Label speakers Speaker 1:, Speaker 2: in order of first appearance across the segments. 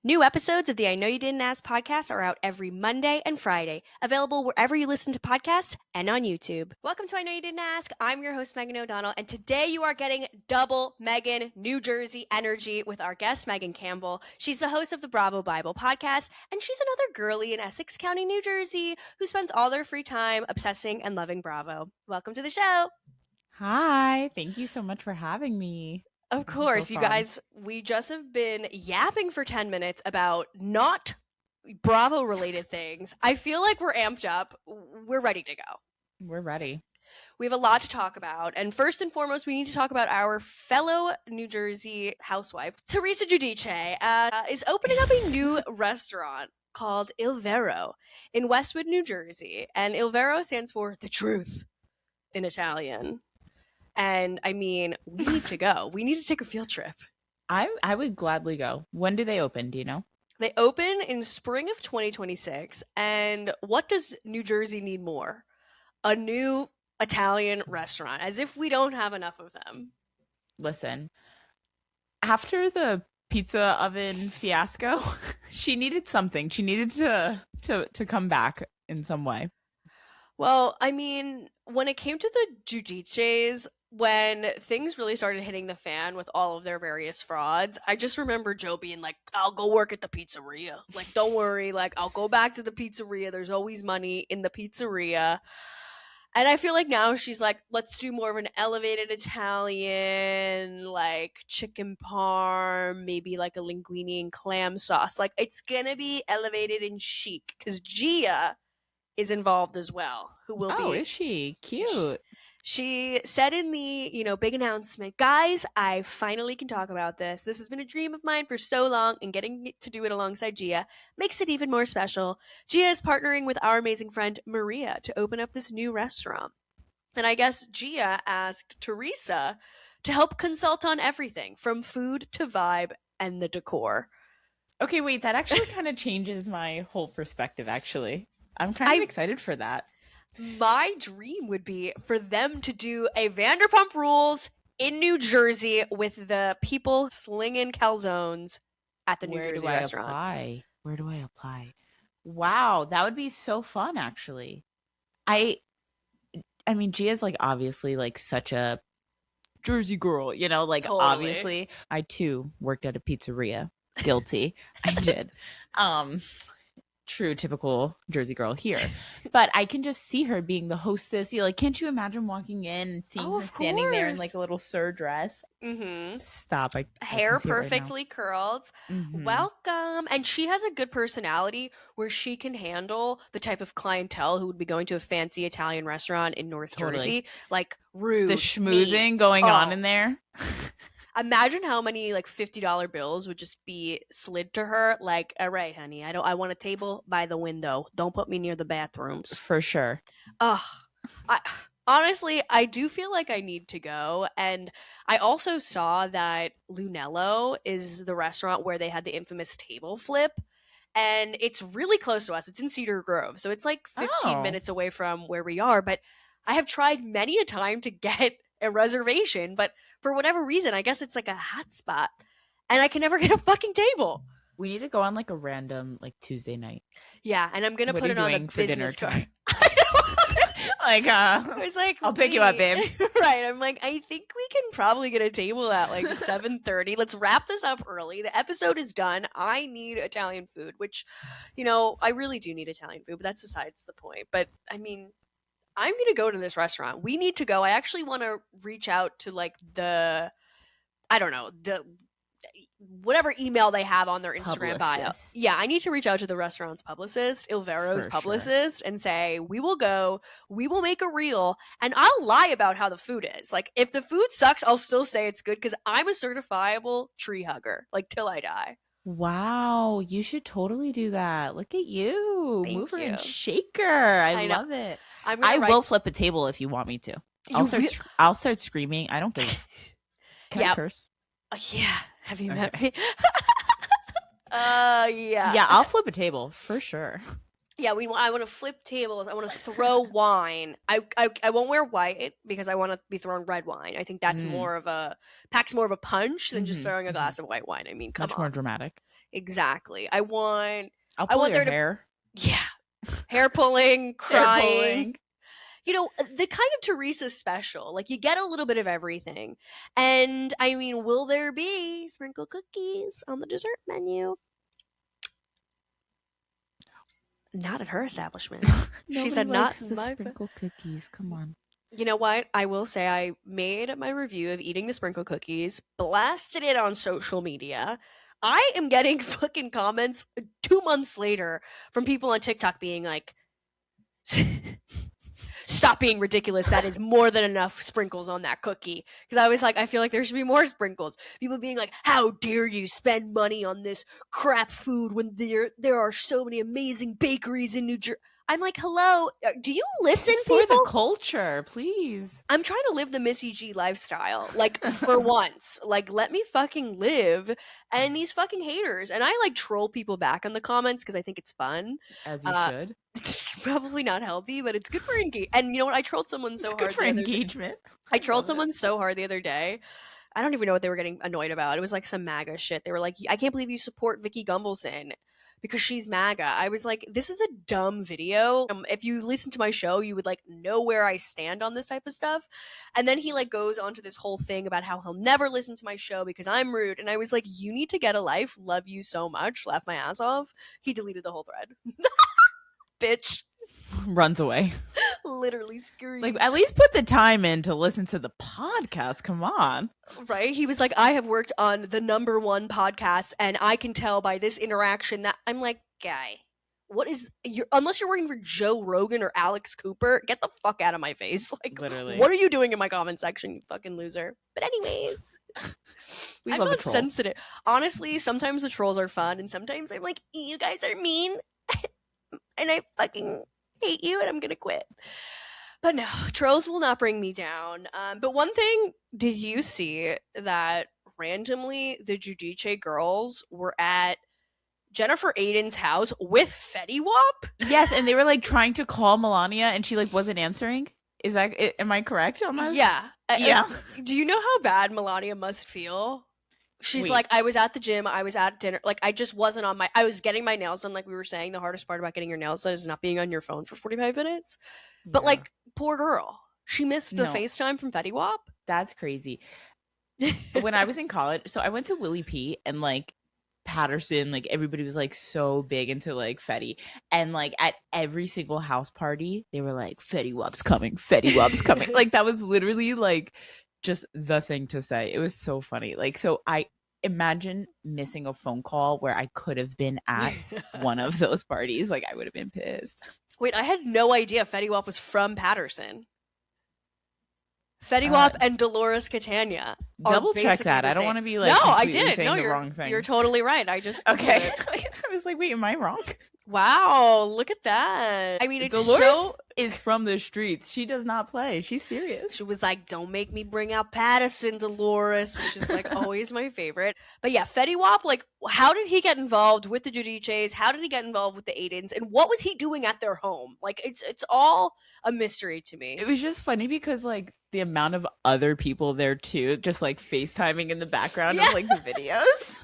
Speaker 1: New episodes of the I Know You Didn't Ask podcast are out every Monday and Friday, available wherever you listen to podcasts and on YouTube. Welcome to I Know You Didn't Ask. I'm your host, Megan O'Donnell, and today you are getting double Megan New Jersey energy with our guest, Megan Campbell. She's the host of the Bravo Bible podcast, and she's another girly in Essex County, New Jersey, who spends all their free time obsessing and loving Bravo. Welcome to the show.
Speaker 2: Hi, thank you so much for having me.
Speaker 1: Of course, you guys, we just have been yapping for 10 minutes about not Bravo related things. I feel like we're amped up. We're ready to go.
Speaker 2: We're ready.
Speaker 1: We have a lot to talk about. And first and foremost, we need to talk about our fellow New Jersey housewife, Teresa Giudice, is opening up a new restaurant called Il Vero in Westwood, New Jersey. And Il Vero stands for the truth in Italian. And I mean, we need to go. We need to take a field trip.
Speaker 2: I would gladly go. When do they open? Do you know?
Speaker 1: They open in spring of 2026. And what does New Jersey need more? A new Italian restaurant, as if we don't have enough of them.
Speaker 2: Listen, after the pizza oven fiasco, she needed something. She needed to come back in some way.
Speaker 1: Well, I mean, when it came to the Giudices, when things really started hitting the fan with all of their various frauds, I just remember Joe being like, I'll go work at the pizzeria. Like, don't worry. Like, I'll go back to the pizzeria. There's always money in the pizzeria. And I feel like now she's like, let's do more of an elevated Italian, like chicken parm, maybe like a linguine and clam sauce. Like, it's going to be elevated and chic because Gia is involved as well, who will be.
Speaker 2: Oh, is she? Cute.
Speaker 1: She said in the, big announcement, guys, I finally can talk about this. This has been a dream of mine for so long, and getting to do it alongside Gia makes it even more special. Gia is partnering with our amazing friend Maria to open up this new restaurant. And I guess Gia asked Teresa to help consult on everything from food to vibe and the decor.
Speaker 2: Okay, wait, that actually kind of changes my whole perspective, actually. I'm kind of excited for that.
Speaker 1: My dream would be for them to do a Vanderpump Rules in New Jersey with the people slinging calzones at the New Jersey restaurant.
Speaker 2: Where do I apply? Wow, that would be so fun, actually. I mean, Gia's like obviously like such a Jersey girl, like
Speaker 1: Totally.
Speaker 2: Obviously. I too worked at a pizzeria. Guilty. I did. True typical Jersey girl here, but I can just see her being the hostess. Can't you imagine walking in and seeing her standing there in like a little sir dress?
Speaker 1: Mm-hmm.
Speaker 2: Stop.
Speaker 1: Hair perfectly curled.
Speaker 2: Mm-hmm.
Speaker 1: Welcome. And she has a good personality where she can handle the type of clientele who would be going to a fancy Italian restaurant in North Jersey, like rude,
Speaker 2: the schmoozing going on in there.
Speaker 1: Imagine how many like $50 bills would just be slid to her. Like, all right, honey, I want a table by the window. Don't put me near the bathrooms.
Speaker 2: For sure.
Speaker 1: Honestly, I do feel like I need to go. And I also saw that Lunello is the restaurant where they had the infamous table flip. And it's really close to us. It's in Cedar Grove. So it's like 15 minutes away from where we are. But I have tried many a time to get a reservation, but for whatever reason, I guess it's like a hot spot, and I can never get a fucking table.
Speaker 2: We need to go on like a random like Tuesday night.
Speaker 1: Yeah, and I'm gonna put it on a business card.
Speaker 2: I was like, I'll pick you up, babe.
Speaker 1: Right. I'm like, I think we can probably get a table at like 7:30. Let's wrap this up early. The episode is done. I need Italian food, which, I really do need Italian food, but that's besides the point. But I mean, I'm going to go to this restaurant. We need to go. I actually want to reach out to like the whatever email they have on their Instagram bio. Yeah, I need to reach out to the restaurant's publicist, Il Vero's publicist, and say, we will go, we will make a reel, and I'll lie about how the food is. Like, if the food sucks, I'll still say it's good because I'm a certifiable tree hugger, like, till I die.
Speaker 2: Wow, you should totally do that. Look at you.
Speaker 1: Thank
Speaker 2: Mover
Speaker 1: you.
Speaker 2: and shaker. I love it. I will flip a table if you want me to. I'll start screaming. I don't give. Can I curse?
Speaker 1: Yeah. Have you met me? Yeah.
Speaker 2: Yeah, I'll flip a table for sure.
Speaker 1: Yeah, I want to flip tables. I want to throw wine. I won't wear white because I want to be throwing red wine. I think that's packs more of a punch than just throwing a glass of white wine. I mean, come on.
Speaker 2: Much more dramatic.
Speaker 1: Exactly.
Speaker 2: I'll
Speaker 1: I
Speaker 2: pull
Speaker 1: want
Speaker 2: your
Speaker 1: there to
Speaker 2: hair.
Speaker 1: yeah, hair pulling,
Speaker 2: Hair
Speaker 1: crying.
Speaker 2: pulling.
Speaker 1: The kind of Teresa special. Like you get a little bit of everything. And I mean, will there be sprinkle cookies on the dessert menu? Not at her establishment. She
Speaker 2: Nobody
Speaker 1: said not
Speaker 2: likes
Speaker 1: in
Speaker 2: the
Speaker 1: my
Speaker 2: sprinkle cookies. Come on.
Speaker 1: You know what? I will say I made my review of eating the sprinkle cookies, blasted it on social media. I am getting fucking comments 2 months later from people on TikTok being like, stop being ridiculous. That is more than enough sprinkles on that cookie. Because I was like, I feel like there should be more sprinkles. People being like, how dare you spend money on this crap food when there are so many amazing bakeries in New Jersey. I'm like, hello, do you listen,
Speaker 2: It's for the
Speaker 1: people?
Speaker 2: culture, please.
Speaker 1: I'm trying to live the Missy G lifestyle, like for once. Like, let me fucking live. And these fucking haters, and I like troll people back in the comments because I think it's fun.
Speaker 2: As you
Speaker 1: Uh,
Speaker 2: should.
Speaker 1: it's probably not healthy, but it's good for engage. And you know what? I trolled someone
Speaker 2: It's
Speaker 1: so
Speaker 2: good
Speaker 1: hard
Speaker 2: for
Speaker 1: the other.
Speaker 2: engagement.
Speaker 1: I
Speaker 2: I
Speaker 1: trolled
Speaker 2: love it.
Speaker 1: someone so hard the other day. I don't even know what they were getting annoyed about. It was like some MAGA shit. They were like, I can't believe you support Vicky Gumbelson because she's MAGA. I was like, this is a dumb video. If you listen to my show, you would like know where I stand on this type of stuff. And then he like goes on to this whole thing about how he'll never listen to my show because I'm rude. And I was like, you need to get a life. Love you so much. Laugh my ass off. He deleted the whole thread. Bitch.
Speaker 2: Runs away.
Speaker 1: Literally
Speaker 2: Like,
Speaker 1: screams.
Speaker 2: at least put the time in to listen to the podcast. Come on.
Speaker 1: Right? He was like, I have worked on the number one podcast, and I can tell by this interaction that I'm like, guy, what is unless you're working for Joe Rogan or Alex Cooper, get the fuck out of my face. Like,
Speaker 2: Literally.
Speaker 1: what are you doing in my comment section, you fucking loser? But anyways,
Speaker 2: We
Speaker 1: I'm
Speaker 2: love a
Speaker 1: not
Speaker 2: troll.
Speaker 1: sensitive. Honestly, sometimes the trolls are fun, and sometimes I'm like, you guys are mean, and I fucking hate you, and I'm gonna quit. But no, trolls will not bring me down. But one thing, did you see that randomly the Giudice girls were at Jennifer Aiden's house with Fetty Wap?
Speaker 2: Yes, and they were like trying to call Melania and she like wasn't answering. Is that am I correct on this?
Speaker 1: Yeah.
Speaker 2: Yeah.
Speaker 1: Do you know how bad Melania must feel? She's
Speaker 2: Wait.
Speaker 1: like, I was at the gym, I was at dinner, like I just wasn't on I was getting my nails done, like we were saying, the hardest part about getting your nails done is not being on your phone for 45 minutes. But
Speaker 2: Yeah.
Speaker 1: like, poor girl. She missed the
Speaker 2: No.
Speaker 1: FaceTime from Fetty Wap.
Speaker 2: That's crazy. When I was in college, so I went to Willie P and like Patterson, like everybody was like so big into like Fetty. And like at every single house party, they were like, Fetty Wap's coming, Fetty Wap's coming. Like that was literally like just the thing to say. It was so funny. Like, so I imagine missing a phone call where I could have been at one of those parties. Like I would have been pissed.
Speaker 1: Wait, I had no idea Fetty Wap was from Patterson. Fetty Wap and Dolores Catania.
Speaker 2: Double check that. I don't want to be like
Speaker 1: no, I
Speaker 2: completely
Speaker 1: did.
Speaker 2: saying
Speaker 1: No,
Speaker 2: the
Speaker 1: you're
Speaker 2: wrong thing.
Speaker 1: You're totally right. I just
Speaker 2: okay. I was like, wait, am I wrong?
Speaker 1: Wow, look at that. I mean, it's
Speaker 2: Dolores
Speaker 1: so
Speaker 2: is from the streets. She does not play. She's serious.
Speaker 1: She was like, "Don't make me bring out Patterson, Dolores," which is like always my favorite. But yeah, Fetty Wap, like, how did he get involved with the Giudices? How did he get involved with the Aidens? And what was he doing at their home? Like, it's all a mystery to me.
Speaker 2: It was just funny because like the amount of other people there too, just like FaceTiming in the background of like the videos.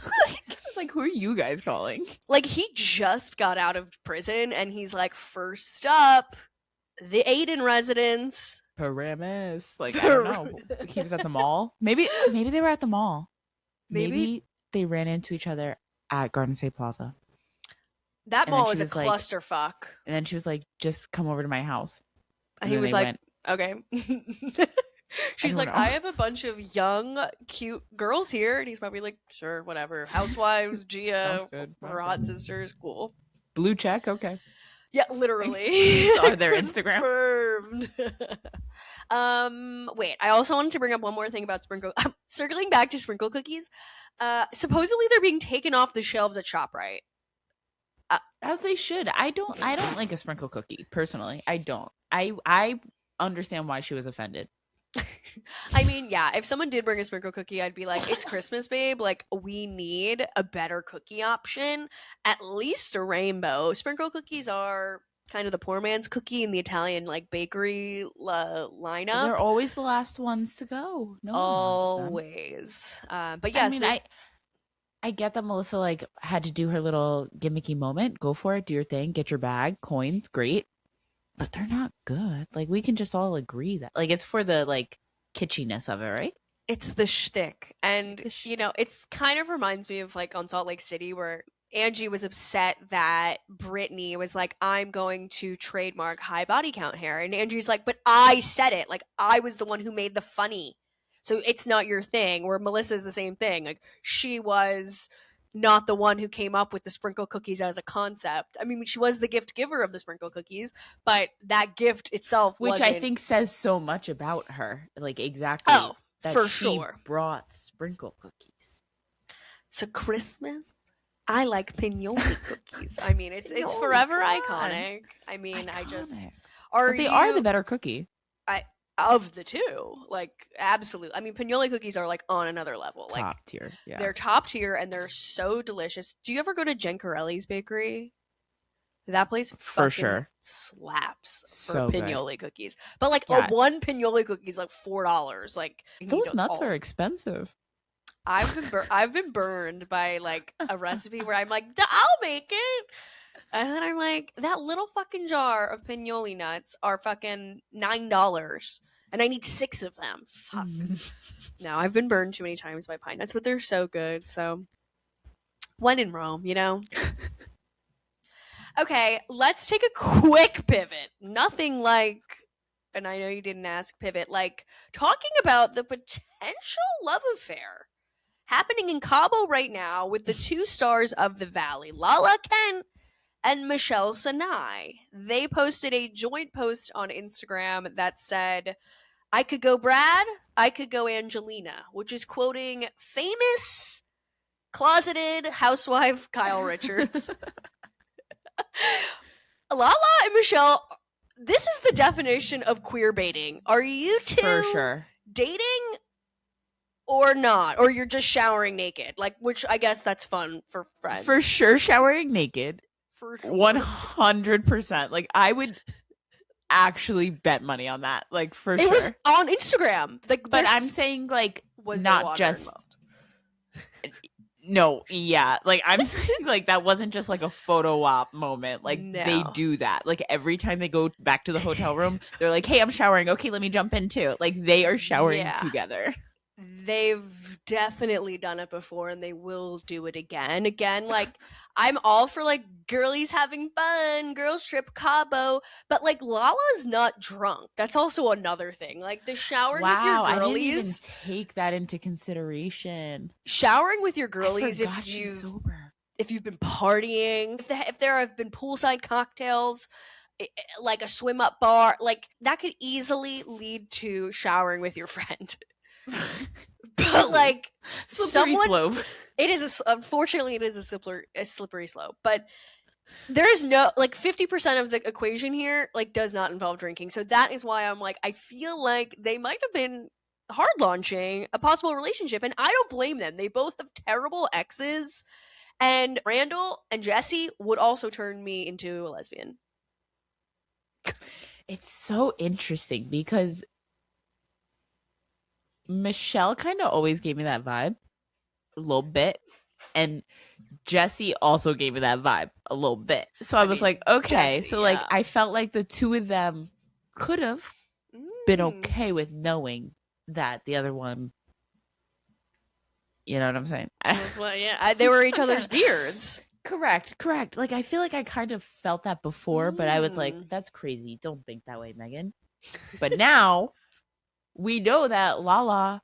Speaker 2: It's like, who are you guys calling?
Speaker 1: Like, he just got out of prison and he's like, first up, the Aiden residence.
Speaker 2: Paramus. Like, I don't know. He was at the mall. Maybe they were at the mall. Maybe they ran into each other at Garden State Plaza.
Speaker 1: That
Speaker 2: And
Speaker 1: mall
Speaker 2: then
Speaker 1: is
Speaker 2: she
Speaker 1: a
Speaker 2: was like-
Speaker 1: clusterfuck.
Speaker 2: And then she was like, just come over to my house.
Speaker 1: And he
Speaker 2: then
Speaker 1: was
Speaker 2: they
Speaker 1: like,
Speaker 2: went-
Speaker 1: okay. She's
Speaker 2: don't
Speaker 1: like,
Speaker 2: know.
Speaker 1: I have a bunch of young, cute girls here. And he's probably like, sure, whatever. Housewives, Gia,
Speaker 2: Sounds good.
Speaker 1: her hot sisters, cool.
Speaker 2: Blue check, okay.
Speaker 1: Yeah, literally.
Speaker 2: Saw their Instagram.
Speaker 1: Confirmed. Wait, I also wanted to bring up one more thing about sprinkle. Circling back to sprinkle cookies. Supposedly they're being taken off the shelves at ShopRite.
Speaker 2: As they should. I don't like a sprinkle cookie, personally. I don't. I understand why she was offended.
Speaker 1: I mean, yeah, if someone did bring a sprinkle cookie, I'd be like, it's Christmas, babe. Like, we need a better cookie option. At least a rainbow. Sprinkle cookies are kind of the poor man's cookie in the Italian, like, bakery lineup.
Speaker 2: They're always the last ones to go. No one wants them.
Speaker 1: Always. But yeah,
Speaker 2: I mean, I get that Melissa like had to do her little gimmicky moment. Go for it, do your thing, get your bag, coins, great. But they're not good. Like we can just all agree that like it's for the like kitschiness of it, right?
Speaker 1: It's the shtick. And,
Speaker 2: The
Speaker 1: it's kind of reminds me of like on Salt Lake City where Angie was upset that Brittany was like, I'm going to trademark high body count hair. And Angie's like, but I said it. Like, I was the one who made the funny. So it's not your thing. Where Melissa's the same thing. Like, she was not the one who came up with the sprinkle cookies as a concept. I mean, she was the gift giver of the sprinkle cookies, but that gift itself
Speaker 2: which I
Speaker 1: wasn't.
Speaker 2: think says so much about her. Like exactly
Speaker 1: Oh,
Speaker 2: that
Speaker 1: for
Speaker 2: she
Speaker 1: sure.
Speaker 2: brought sprinkle cookies.
Speaker 1: To Christmas, I like pinoli cookies. I mean, it's
Speaker 2: No,
Speaker 1: forever
Speaker 2: come on.
Speaker 1: iconic. I mean, I just
Speaker 2: Iconic.
Speaker 1: are
Speaker 2: But they are the
Speaker 1: you
Speaker 2: better cookie.
Speaker 1: I of the two, like absolutely. I mean, pinoli cookies are like on another level. Like
Speaker 2: Top tier. Yeah.
Speaker 1: they're top tier and they're so delicious. Do you ever go to Gencarelli's bakery? That place
Speaker 2: For
Speaker 1: fucking
Speaker 2: sure.
Speaker 1: slaps for
Speaker 2: So good.
Speaker 1: pinoli cookies. But like a
Speaker 2: Yeah.
Speaker 1: one pinoli cookie is like $4. Like you need
Speaker 2: Those nuts
Speaker 1: all.
Speaker 2: are expensive.
Speaker 1: I've been burned by like a recipe where I'm like, I'll make it. And then I'm like, that little fucking jar of pinoli nuts are fucking $9. And I need 6 of them. Fuck. No, I've been burned too many times by pine nuts, but they're so good. So when in Rome, Okay, let's take a quick pivot. Nothing like, and I know you didn't ask pivot, like talking about the potential love affair happening in Cabo right now with the 2 stars of the Valley, Lala Kent and Michelle Saniei. They posted a joint post on Instagram that said, I could go Brad, I could go Angelina, which is quoting famous closeted housewife Kyle Richards. Lala and Michelle, this is the definition of queer baiting. Are you two
Speaker 2: For sure.
Speaker 1: dating or not? Or you're just showering naked? Like, which I guess that's fun for friends.
Speaker 2: For sure showering naked.
Speaker 1: For sure.
Speaker 2: 100%. Like I would actually bet money on that. Like for sure.
Speaker 1: It was on Instagram. Like,
Speaker 2: but I'm saying like
Speaker 1: was there
Speaker 2: not
Speaker 1: water
Speaker 2: just
Speaker 1: involved?
Speaker 2: no, yeah. Like I'm saying like that wasn't just like a photo op moment. Like
Speaker 1: No.
Speaker 2: they do that. Like every time they go back to the hotel room, they're like, "Hey, I'm showering. Okay, let me jump in too." Like they are showering
Speaker 1: Yeah.
Speaker 2: together.
Speaker 1: They've definitely done it before and they will do it again. Again, like I'm all for like girlies having fun, girls trip Cabo, but like Lala's not drunk. That's also another thing. Like the showering with your
Speaker 2: Wow, I didn't even
Speaker 1: girlies,
Speaker 2: take that into consideration.
Speaker 1: showering with your
Speaker 2: I
Speaker 1: girlies
Speaker 2: forgot she's sober.
Speaker 1: if you've been partying, if there have been poolside cocktails, like a swim up bar, like that could easily lead to showering with your friend. But like
Speaker 2: Slippery slope.
Speaker 1: it is unfortunately it is a slippery slope. But there's no like 50% of the equation here like does not involve drinking. So that is why I'm like I feel like they might have been hard launching a possible relationship, and I don't blame them. They both have terrible exes, and Randall and Jesse would also turn me into a lesbian.
Speaker 2: It's so interesting because Michelle kind of always gave me that vibe a little bit, and Jesse also gave me that vibe a little bit. So I was
Speaker 1: mean,
Speaker 2: like, okay.
Speaker 1: Jesse,
Speaker 2: So like
Speaker 1: yeah.
Speaker 2: I felt like the two of them could have been okay with knowing that the other one, you know what I'm saying?
Speaker 1: Well, yeah, they were each other's beards.
Speaker 2: Correct. Like I feel like I kind of felt that before, but I was like, that's crazy. Don't think that way, Megan. But now we know that Lala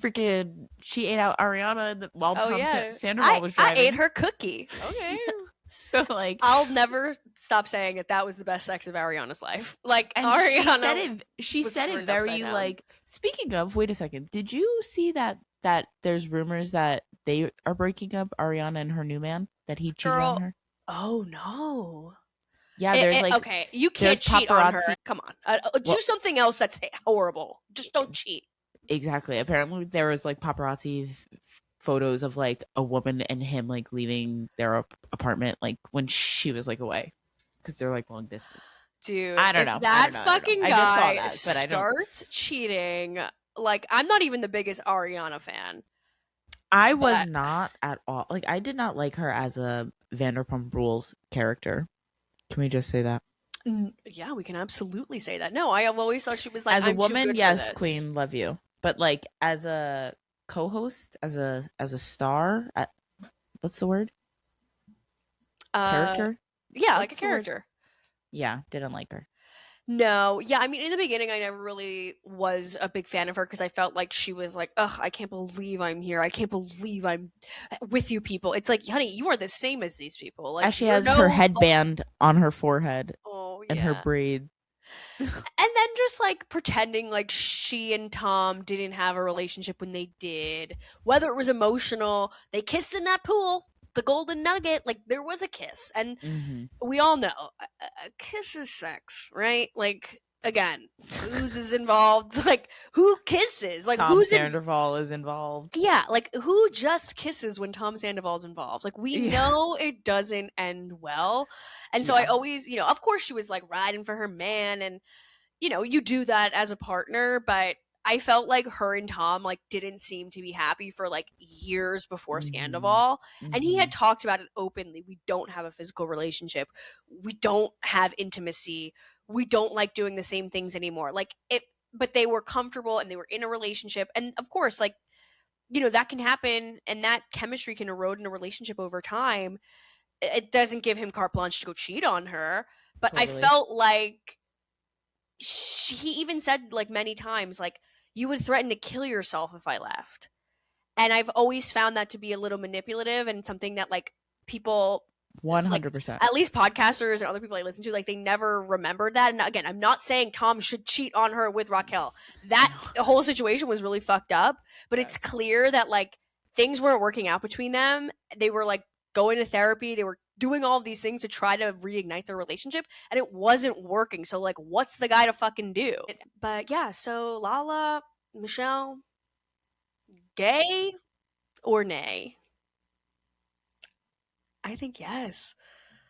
Speaker 2: freaking she ate out Ariana while Sandoval was driving.
Speaker 1: I ate her cookie. Okay.
Speaker 2: So like
Speaker 1: I'll never stop saying that was the best sex of Ariana's life. Like
Speaker 2: and
Speaker 1: Ariana
Speaker 2: she said it
Speaker 1: turned
Speaker 2: very
Speaker 1: upside down.
Speaker 2: like speaking of, wait a second. Did you see that there's rumors that they are breaking up, Ariana and her new man, that he cheated on her?
Speaker 1: Oh no.
Speaker 2: Yeah, there's like
Speaker 1: okay, you can't cheat on her. Come on. Do
Speaker 2: Well-
Speaker 1: something else that's horrible. Just don't cheat.
Speaker 2: Exactly. Apparently there was like paparazzi photos of like a woman and him like leaving their apartment like when she was like away because they're like long distance.
Speaker 1: Dude,
Speaker 2: I don't know.
Speaker 1: That fucking
Speaker 2: I
Speaker 1: guy
Speaker 2: just saw that, but I don't.
Speaker 1: starts cheating. Like I'm not even the biggest Ariana fan.
Speaker 2: I was
Speaker 1: But
Speaker 2: not at all. Like, I did not like her as a Vanderpump Rules character. Can we just say that?
Speaker 1: yeah, we can absolutely say that. No, I have always thought she was like,
Speaker 2: As a
Speaker 1: I'm too
Speaker 2: woman,
Speaker 1: good for
Speaker 2: yes,
Speaker 1: this.
Speaker 2: queen, love you. But like as a co-host, as a star, what's the word?
Speaker 1: Uh,
Speaker 2: Character?
Speaker 1: yeah, like a
Speaker 2: What's the word?
Speaker 1: character.
Speaker 2: Yeah, didn't like her.
Speaker 1: No, yeah, I mean, in the beginning, I never really was a big fan of her because I felt like she was like, ugh, I can't believe I'm here. I can't believe I'm with you people. It's like, honey, you are the same as these people. Like,
Speaker 2: As she
Speaker 1: you're
Speaker 2: has her
Speaker 1: no.
Speaker 2: headband on her forehead
Speaker 1: Oh,
Speaker 2: and her
Speaker 1: yeah.
Speaker 2: braid.
Speaker 1: And then just like pretending like she and Tom didn't have a relationship when they did, whether it was emotional, they kissed in that pool, the golden nugget, like there was a kiss. And
Speaker 2: Hmm.
Speaker 1: we all know a kiss is sex, right? Like, again, booze is involved. Like, who kisses? Like,
Speaker 2: Tom
Speaker 1: who's in.
Speaker 2: Sandoval is involved.
Speaker 1: Yeah, like who just kisses when Tom Sandoval's involved? Like we
Speaker 2: Yeah.
Speaker 1: know it doesn't end well. And so I
Speaker 2: Yeah.
Speaker 1: always, of course she was like riding for her man and you do that as a partner, but I felt like her and Tom like didn't seem to be happy for like years before
Speaker 2: Hmm.
Speaker 1: Scandival. And he had
Speaker 2: Hmm.
Speaker 1: talked about it openly. We don't have a physical relationship. We don't have intimacy. We don't like doing the same things anymore. Like it but they were comfortable and they were in a relationship. And of course, like, that can happen and that chemistry can erode in a relationship over time. It doesn't give him carte blanche to go cheat on her. But I
Speaker 2: Totally.
Speaker 1: felt like he even said like many times like you would threaten to kill yourself if I left. And I've always found that to be a little manipulative and something that like people like
Speaker 2: 100%.
Speaker 1: at least podcasters and other people I listen to like they never remembered that. And again, I'm not saying Tom should cheat on her with Raquel. That
Speaker 2: No.
Speaker 1: whole situation was really fucked up, but it's
Speaker 2: Yes.
Speaker 1: clear that like things weren't working out between them. They were like going to therapy, they were doing all of these things to try to reignite their relationship and it wasn't working. So like what's the guy to fucking do? But yeah, so Lala, Michelle, gay or nay? I think yes.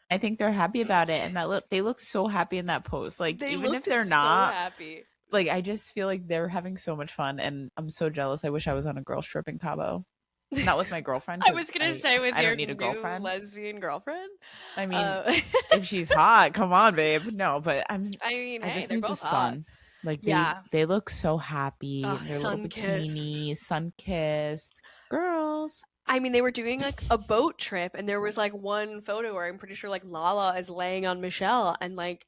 Speaker 2: I think they're happy about it, and they look so happy in that post. Like
Speaker 1: They
Speaker 2: even if
Speaker 1: looked
Speaker 2: they're
Speaker 1: so
Speaker 2: not,
Speaker 1: happy.
Speaker 2: like I just feel like they're having so much fun, and I'm so jealous. I wish I was on a girls trip in Cabo, not with my girlfriend
Speaker 1: I
Speaker 2: because
Speaker 1: was gonna say with
Speaker 2: I
Speaker 1: your
Speaker 2: don't need a
Speaker 1: new
Speaker 2: girlfriend.
Speaker 1: lesbian girlfriend.
Speaker 2: I mean,
Speaker 1: Uh,
Speaker 2: if she's hot, come on, babe. No, but
Speaker 1: I mean,
Speaker 2: I
Speaker 1: hey,
Speaker 2: just
Speaker 1: they're
Speaker 2: need the
Speaker 1: both hot.
Speaker 2: sun. Like
Speaker 1: Yeah.
Speaker 2: they look so happy
Speaker 1: Oh,
Speaker 2: in their little
Speaker 1: sun kissed.
Speaker 2: bikinis, sun kissed girls.
Speaker 1: I mean, they were doing like a boat trip, and there was like one photo where I'm pretty sure like Lala is laying on Michelle, and like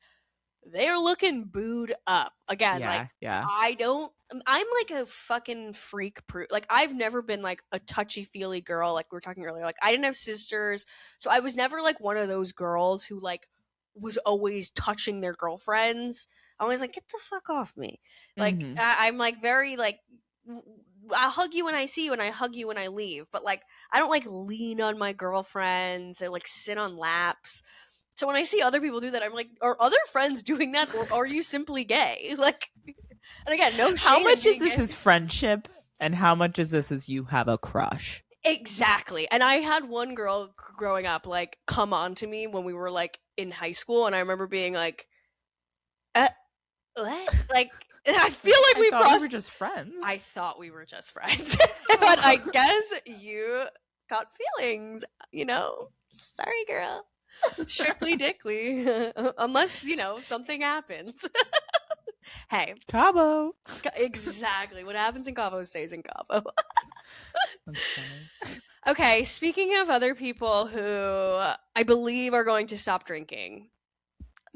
Speaker 1: they're looking booed up. Again, like
Speaker 2: Yeah, yeah.
Speaker 1: I don't I'm like a fucking freak proof. Like I've never been like a touchy-feely girl like we were talking earlier. Like I didn't have sisters, so I was never like one of those girls who like was always touching their girlfriends. I was like, get the fuck off me. Like
Speaker 2: Hmm.
Speaker 1: I'm like very like I'll hug you when I see you and I hug you when I leave. But like I don't like lean on my girlfriends and like sit on laps. So when I see other people do that, I'm like, are other friends doing that, or are you simply gay? Like, and again, no
Speaker 2: How
Speaker 1: shade in
Speaker 2: much is
Speaker 1: being
Speaker 2: this
Speaker 1: gay.
Speaker 2: is friendship, and how much is this is you have a crush?
Speaker 1: Exactly. And I had one girl growing up like come on to me when we were like in high school, and I remember being like, what? Like, I feel like
Speaker 2: I
Speaker 1: we
Speaker 2: thought we were
Speaker 1: crossed.
Speaker 2: just friends.
Speaker 1: I thought we were just friends, but I guess you got feelings. Sorry, girl. Strictly dickly, unless something happens. Hey,
Speaker 2: Cabo.
Speaker 1: exactly what happens in Cabo stays in Cabo.
Speaker 2: That's funny.
Speaker 1: Okay, speaking of other people who I believe are going to stop drinking,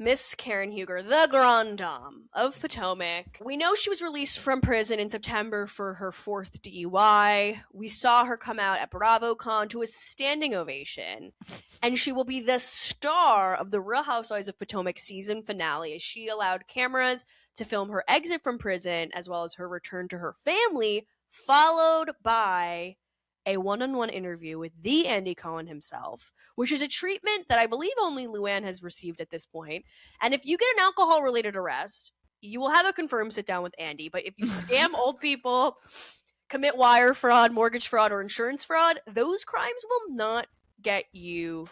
Speaker 1: Miss Karen Huger, the Grand Dame of Potomac. We know she was released from prison in September for her fourth DUI. We saw her come out at BravoCon to a standing ovation. And she will be the star of the Real Housewives of Potomac season finale as she allowed cameras to film her exit from prison as well as her return to her family, followed by a one-on-one interview with the Andy Cohen himself, which is a treatment that I believe only Luann has received at this point. And if you get an alcohol-related arrest, you will have a confirmed sit-down with Andy. But if you scam old people, commit wire fraud, mortgage fraud, or insurance fraud, those crimes will not get you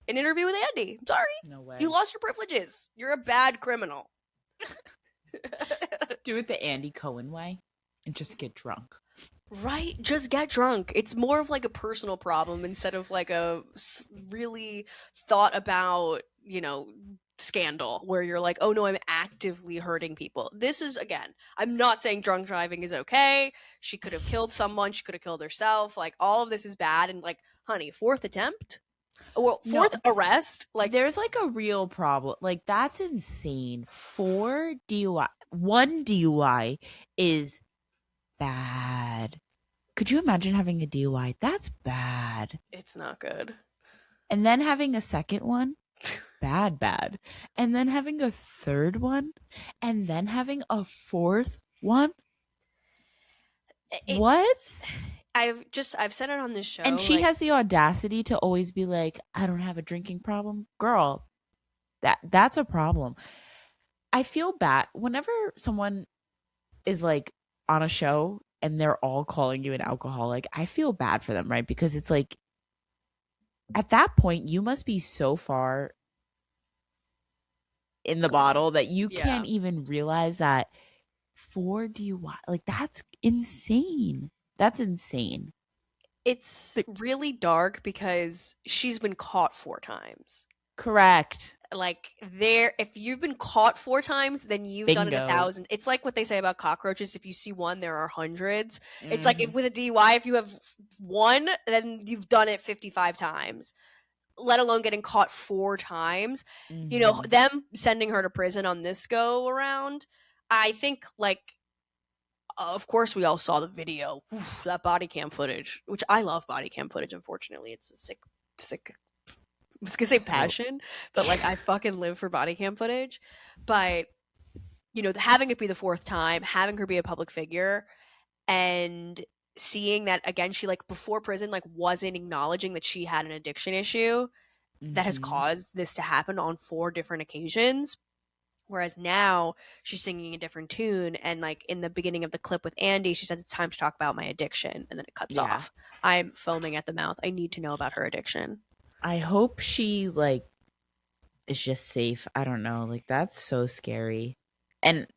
Speaker 1: an interview with Andy. I'm sorry.
Speaker 2: No
Speaker 1: You
Speaker 2: way.
Speaker 1: lost your privileges. You're a bad criminal.
Speaker 2: Do it the Andy Cohen way and just get drunk.
Speaker 1: Right? Just get drunk. It's more of like a personal problem instead of like a really thought about, scandal where you're like, oh no, I'm actively hurting people. This is, again, I'm not saying drunk driving is okay. She could have killed someone. She could have killed herself. Like, all of this is bad. And like, honey, fourth attempt? Well,
Speaker 2: No,
Speaker 1: fourth arrest? Like,
Speaker 2: there's like a real problem. Like that's insane. 4 DUI, 1 DUI is bad. Could you imagine having a DUI? That's bad.
Speaker 1: it's not good.
Speaker 2: And then having a second one, bad, bad. And then having a third one, and then having a fourth one.
Speaker 1: It,
Speaker 2: What?
Speaker 1: I've said it on this
Speaker 2: And
Speaker 1: show.
Speaker 2: she
Speaker 1: Like,
Speaker 2: has the audacity to always be like, I don't have a drinking problem. Girl, that's a problem. I feel bad whenever someone is like on a show and they're all calling you an alcoholic. I feel bad for them, right? Because it's like at that point you must be so far in the bottle that you
Speaker 1: yeah.
Speaker 2: can't even realize that 4 DUI, like that's insane. That's insane.
Speaker 1: It's
Speaker 2: But
Speaker 1: really dark because she's been caught 4 times.
Speaker 2: correct.
Speaker 1: Like, there, if you've been caught 4 times, then you've done it a
Speaker 2: Bingo.
Speaker 1: thousand. It's like what they say about cockroaches: if you see one, there are hundreds. It's like, if
Speaker 2: Hmm.
Speaker 1: with a DUI, if you have one, then you've done it 55 times, let alone getting caught 4 times.
Speaker 2: Hmm.
Speaker 1: Them sending her to prison on this go around, I think, like, of course, we all saw the video. Oof, that body cam footage, which I love body cam footage. Unfortunately, it's a sick. I was gonna say
Speaker 2: So
Speaker 1: passion, but like, I fucking live for body cam footage. But having it be the fourth time, having her be a public figure, and seeing that again, she, like, before prison, like, wasn't acknowledging that she had an addiction issue that has
Speaker 2: hmm.
Speaker 1: caused this to happen on 4 different occasions. Whereas now she's singing a different tune, and like in the beginning of the clip with Andy, she says it's time to talk about my addiction, and then it cuts
Speaker 2: Yeah.
Speaker 1: off. I'm foaming at the mouth. I need to know about her addiction.
Speaker 2: I hope she like is just safe. I don't know. Like that's so scary. And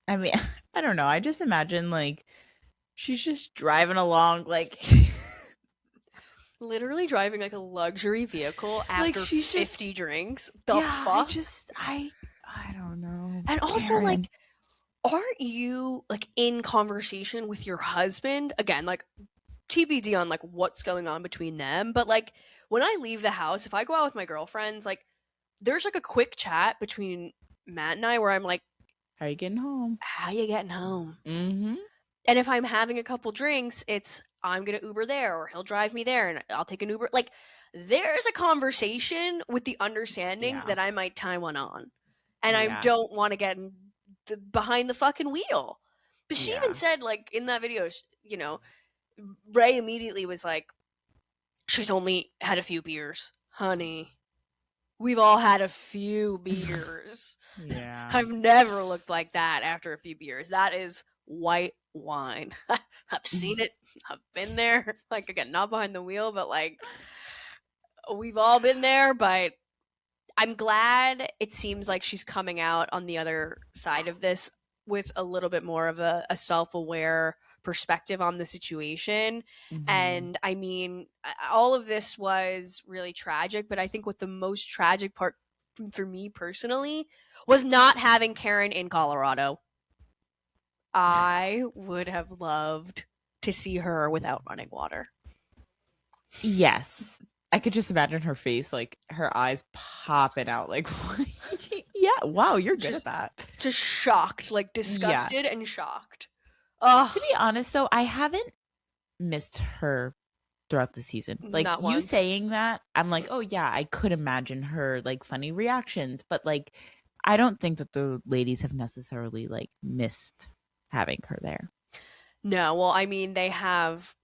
Speaker 2: I mean, I don't know. I just imagine like she's just driving along like
Speaker 1: Literally driving like a luxury vehicle
Speaker 2: like
Speaker 1: after
Speaker 2: she's just
Speaker 1: 50 drinks. The
Speaker 2: yeah,
Speaker 1: fuck?
Speaker 2: I don't know.
Speaker 1: And also,
Speaker 2: Karen.
Speaker 1: like, aren't you like in conversation with your husband? Again, like, TBD on like what's going on between them, but like, when I leave the house, if I go out with my girlfriends, like, there's like a quick chat between Matt and I where I'm like,
Speaker 2: How are you getting home?
Speaker 1: how you getting home?
Speaker 2: Mm-hmm.
Speaker 1: And if I'm having a couple drinks, it's, I'm gonna Uber there, or he'll drive me there, and I'll take an Uber. Like, there's a conversation with the understanding
Speaker 2: Yeah.
Speaker 1: that I might tie one on, and I
Speaker 2: Yeah.
Speaker 1: don't want to get behind the fucking wheel. But she even
Speaker 2: Yeah.
Speaker 1: said, like, in that video, Ray immediately was like, "She's only had a few beers, honey. We've all had a few beers.
Speaker 2: Yeah.
Speaker 1: I've never looked like that after a few beers. That is white wine. I've seen it. I've been there. Like, again, not behind the wheel, but like, we've all been there. But I'm glad it seems like she's coming out on the other side of this with a little bit more of a self aware perspective on the situation.
Speaker 2: Mm-hmm.
Speaker 1: And I mean, all of this was really tragic, but I think what the most tragic part for me personally was not having Karen in Colorado. I would have loved to see her without running water.
Speaker 2: Yes. I could just imagine her face, like her eyes popping out, like, yeah, wow, you're good at
Speaker 1: Just
Speaker 2: that.
Speaker 1: just shocked, like
Speaker 2: Yeah.
Speaker 1: disgusted and shocked. Oh,
Speaker 2: To be honest, though, I haven't missed her throughout the season. Like
Speaker 1: not
Speaker 2: you
Speaker 1: once.
Speaker 2: saying that, I'm like, oh yeah, I could imagine her like funny reactions, but like, I don't think that the ladies have necessarily like missed having her there.
Speaker 1: No, well, I mean, they have,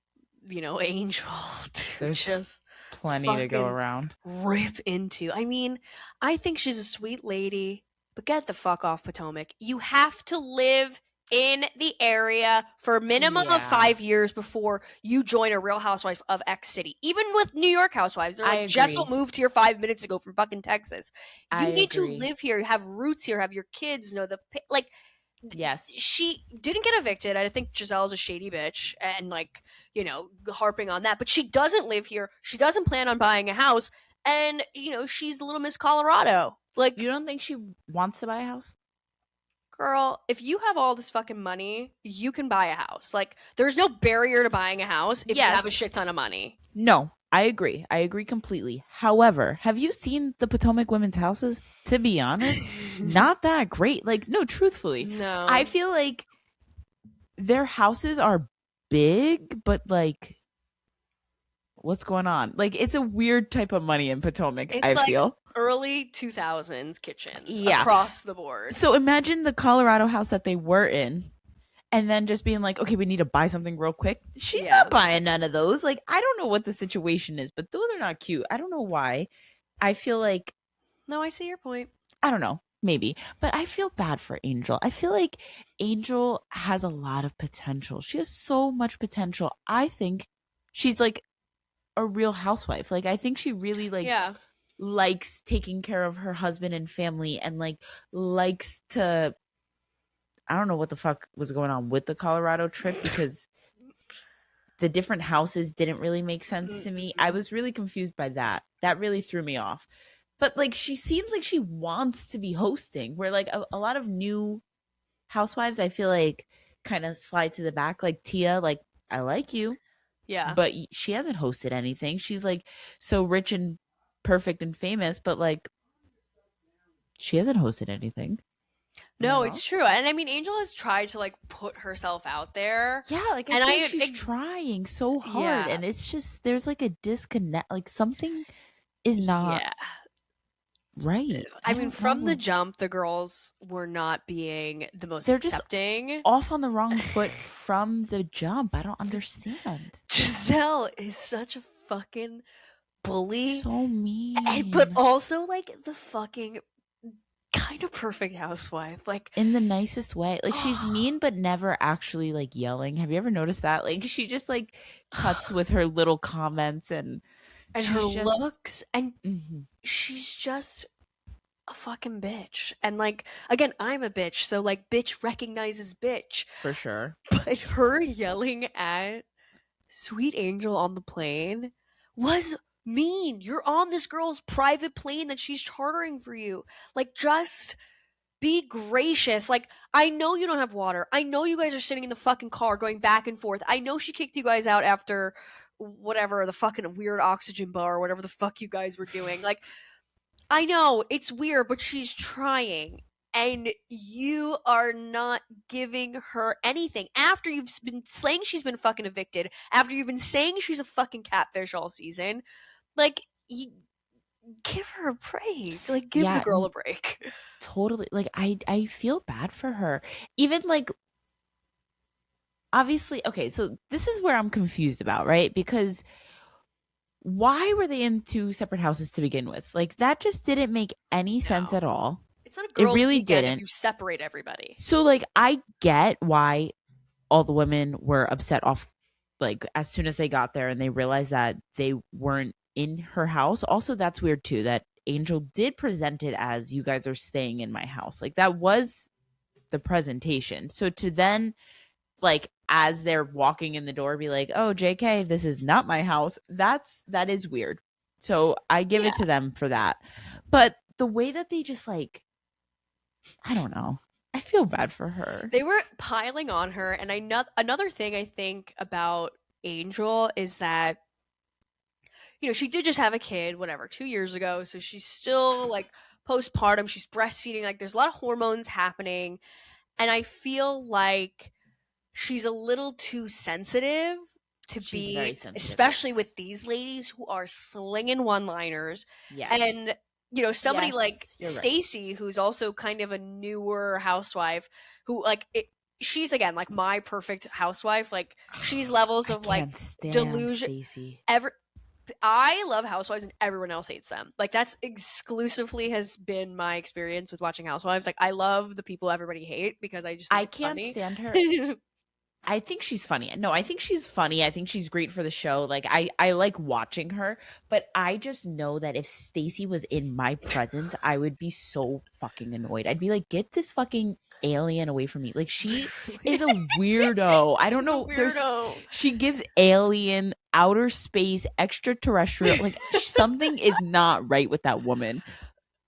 Speaker 1: Angel to
Speaker 2: There's
Speaker 1: just
Speaker 2: plenty to go
Speaker 1: fucking
Speaker 2: around.
Speaker 1: rip into. I mean, I think she's a sweet lady, but get the fuck off Potomac. You have to live in the area for a minimum of
Speaker 2: Yeah,
Speaker 1: 5 years before you join a Real Housewife of X City. Even with New York Housewives, they're
Speaker 2: I
Speaker 1: like, Jessel
Speaker 2: agree.
Speaker 1: moved here 5 minutes ago from fucking Texas.
Speaker 2: I
Speaker 1: You need to
Speaker 2: agree.
Speaker 1: live here, have roots here, have your kids know like.
Speaker 2: Yes.
Speaker 1: She didn't get evicted. I think Giselle's a shady bitch and like, harping on that, but she doesn't live here. She doesn't plan on buying a house, and she's the little Miss Colorado. Like,
Speaker 2: You don't think she wants to buy a house?
Speaker 1: girl, if you have all this fucking money, you can buy a house. Like, there's no barrier to buying a house if you have a
Speaker 2: Yes.
Speaker 1: shit ton of money.
Speaker 2: No, I agree. I agree completely. However, have you seen the Potomac women's houses? To be honest, not that great. Like, no, truthfully, I
Speaker 1: No.
Speaker 2: feel like their houses are big, but like, what's going on? Like, it's a weird type of money in Potomac,
Speaker 1: It's
Speaker 2: I
Speaker 1: like
Speaker 2: feel.
Speaker 1: early 2000s kitchens
Speaker 2: Yeah.
Speaker 1: across the board.
Speaker 2: So imagine the Colorado house that they were in and then just being like, okay, we need to buy something real quick. She's
Speaker 1: Yeah.
Speaker 2: not buying none of those. Like, I don't know what the situation is, but those are not cute. I don't know why. I feel like,
Speaker 1: No, I see your point.
Speaker 2: I don't know, maybe, but I feel bad for Angel. I feel like Angel has a lot of potential. She has so much potential. I think she's like a real housewife. Like, I think she really like
Speaker 1: Yeah.
Speaker 2: likes taking care of her husband and family and like likes to, I don't know what the fuck was going on with the Colorado trip because the different houses didn't really make sense to me. I
Speaker 1: Mm-mm.
Speaker 2: was really confused by that. That really threw me off. But like she seems like she wants to be hosting, where like a lot of new housewives I feel like kind of slide to the back. Like Tia, like I like you,
Speaker 1: Yeah.
Speaker 2: but she hasn't hosted anything. She's like so rich and perfect and famous, but like she hasn't hosted anything. Am I
Speaker 1: No,
Speaker 2: wrong?
Speaker 1: it's true. And I mean, Angel has tried to like put herself out there.
Speaker 2: Yeah, like I
Speaker 1: And
Speaker 2: feel like she's trying so hard
Speaker 1: yeah.
Speaker 2: and it's just there's like a disconnect, like something is not
Speaker 1: Yeah.
Speaker 2: right. I
Speaker 1: I mean,
Speaker 2: don't
Speaker 1: from the
Speaker 2: know.
Speaker 1: jump, the girls were not being the most
Speaker 2: They're just
Speaker 1: accepting.
Speaker 2: off on the wrong foot from the jump. I don't understand.
Speaker 1: Giselle is such a fucking bully,
Speaker 2: So
Speaker 1: but
Speaker 2: mean.
Speaker 1: also like the fucking kind of perfect housewife. Like,
Speaker 2: In the nicest way. Like she's mean but never actually like yelling. Have you ever noticed that? Like she just like cuts with her little comments and
Speaker 1: and her
Speaker 2: she's just
Speaker 1: looks, and
Speaker 2: mhm,
Speaker 1: she's just a fucking bitch. And like, again, I'm a bitch, so like, bitch recognizes bitch.
Speaker 2: for sure.
Speaker 1: But her yelling at Sweet Angel on the plane was mean. You're on this girl's private plane that she's chartering for you. Like, just be gracious. Like, I know you don't have water. I know you guys are sitting in the fucking car going back and forth. I know she kicked you guys out after whatever, the fucking weird oxygen bar or whatever the fuck you guys were doing. Like, I know it's weird, but she's trying. And you are not giving her anything. After you've been saying she's been fucking evicted, after you've been saying she's a fucking catfish all season, like, you give her a break. Like, give the
Speaker 2: Yeah,
Speaker 1: girl a break.
Speaker 2: totally. Like I feel bad for her. Even like obviously, okay, so this is where I'm confused about, right? Because why were they in two separate houses to begin with? Like that just didn't make any sense
Speaker 1: No.
Speaker 2: at all.
Speaker 1: It's not a
Speaker 2: It
Speaker 1: girls'
Speaker 2: really
Speaker 1: weekend if
Speaker 2: didn't.
Speaker 1: you separate everybody.
Speaker 2: So like I get why all the women were upset off like as soon as they got there and they realized that they weren't in her house. Also, that's weird too that Angel did present it as you guys are staying in my house. Like that was the presentation. So to then like as they're walking in the door be like, "Oh, JK, this is not my house." That is weird. So I give
Speaker 1: Yeah.
Speaker 2: it to them for that. But the way that they just like I don't know. I feel bad for her.
Speaker 1: They were piling on her, and I know another thing I think about Angel is that she did just have a kid, whatever, 2 years ago, so she's still like postpartum. She's breastfeeding. Like, there's a lot of hormones happening, and I feel like she's a little too sensitive to
Speaker 2: She's very
Speaker 1: be,
Speaker 2: sensitive,
Speaker 1: especially
Speaker 2: yes.
Speaker 1: with these ladies who are slinging one-liners.
Speaker 2: Yes.
Speaker 1: And somebody like
Speaker 2: Yes, you're right.
Speaker 1: Stacy, who's also kind of a newer housewife, who like she's again like my perfect housewife. Like, she's levels
Speaker 2: I
Speaker 1: of like
Speaker 2: can't stand
Speaker 1: delusion.
Speaker 2: Stacy.
Speaker 1: Ever, I love Housewives and everyone else hates them. Like, that's exclusively has been my experience with watching Housewives. Like, I love the people everybody hate because I just think
Speaker 2: I
Speaker 1: it's
Speaker 2: can't
Speaker 1: funny.
Speaker 2: stand her. I think she's funny. No, I think she's funny. I think she's great for the show. Like I like watching her, but I just know that if Stacey was in my presence, I would be so fucking annoyed. I'd be like, "Get this fucking alien away from me." Like she is a weirdo. I don't
Speaker 1: She's a
Speaker 2: know. There's
Speaker 1: weirdo.
Speaker 2: she gives alien, outer space, extraterrestrial. Like something is not right with that woman.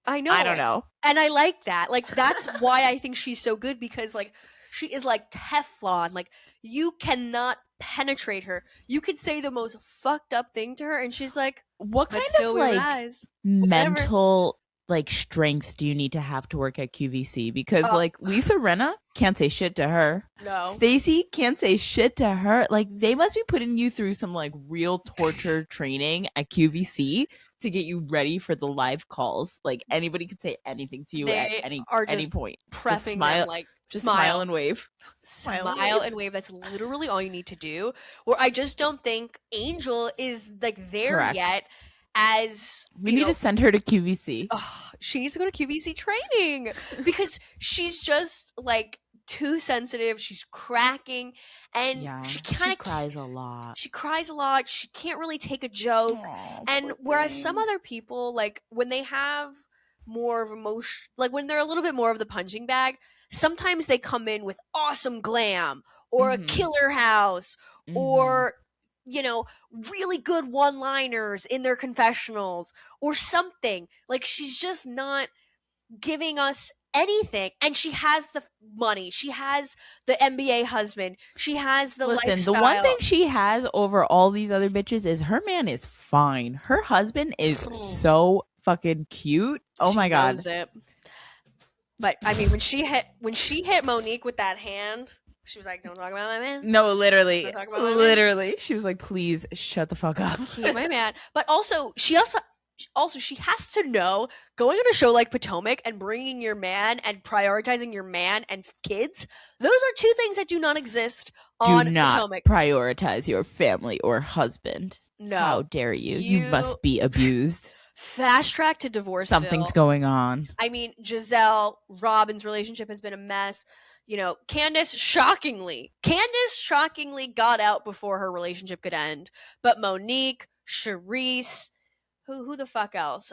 Speaker 1: I
Speaker 2: I
Speaker 1: know
Speaker 2: don't
Speaker 1: it.
Speaker 2: know.
Speaker 1: And I like that. Like that's why I think she's so good because like she is like Teflon. Like you cannot penetrate her. You could say the most fucked up thing to her and she's like,
Speaker 2: What
Speaker 1: but
Speaker 2: kind
Speaker 1: still
Speaker 2: of
Speaker 1: we
Speaker 2: like
Speaker 1: rise. Whatever.
Speaker 2: mental like strength do you need to have to work at QVC? Because
Speaker 1: Oh,
Speaker 2: like Lisa Renna can't say shit to her.
Speaker 1: no.
Speaker 2: Stacy can't say shit to her. Like they must be putting you through some like real torture training at QVC to get you ready for the live calls. Like anybody could say anything to you at
Speaker 1: They
Speaker 2: any
Speaker 1: are
Speaker 2: any
Speaker 1: just
Speaker 2: point. Just
Speaker 1: prepping them
Speaker 2: smile,
Speaker 1: like
Speaker 2: just smile
Speaker 1: smile.
Speaker 2: and wave. Smile and
Speaker 1: Smile
Speaker 2: wave.
Speaker 1: and wave. That's literally all you need to do. Where I just don't think Angel is like there
Speaker 2: Correct.
Speaker 1: yet as
Speaker 2: We need to send her to QVC.
Speaker 1: she needs to go to QVC training because she's just like too sensitive. She's cracking, and
Speaker 2: Yeah,
Speaker 1: she
Speaker 2: she
Speaker 1: kind of
Speaker 2: cries a lot.
Speaker 1: she cries a lot. She can't really take a joke,
Speaker 2: Aw,
Speaker 1: and
Speaker 2: poor
Speaker 1: whereas some
Speaker 2: thing.
Speaker 1: other people, like when they have more of emotion, like when they're a little bit more of the punching bag, sometimes they come in with awesome glam or a
Speaker 2: Mm-hmm.
Speaker 1: killer house
Speaker 2: Mm-hmm.
Speaker 1: or really good one-liners in their confessionals or something. Like she's just not giving us anything. And she has the money. She has the NBA husband. She has the
Speaker 2: Listen, the one thing
Speaker 1: lifestyle.
Speaker 2: she has over all these other bitches is her man is fine. Her husband is
Speaker 1: Oh,
Speaker 2: so fucking cute. Oh
Speaker 1: she
Speaker 2: my god.
Speaker 1: knows it. But I mean, when she hit Monique with that hand, she was like, "Don't talk about my man.
Speaker 2: No, literally.
Speaker 1: Don't talk about my man.
Speaker 2: Literally. She was like, please shut the fuck up.
Speaker 1: Keep my man." But also she has to know going on a show like Potomac and bringing your man and prioritizing your man and kids. Those are two things that do not exist
Speaker 2: Do
Speaker 1: on
Speaker 2: not
Speaker 1: Potomac.
Speaker 2: prioritize your family or husband. How
Speaker 1: No,
Speaker 2: dare you? You
Speaker 1: you
Speaker 2: must be abused.
Speaker 1: fast track to
Speaker 2: Something's
Speaker 1: Divorceville.
Speaker 2: going on.
Speaker 1: I mean, Giselle, Robin's relationship has been a mess. Candace shockingly got out before her relationship could end. But Monique, Charisse, who the fuck else?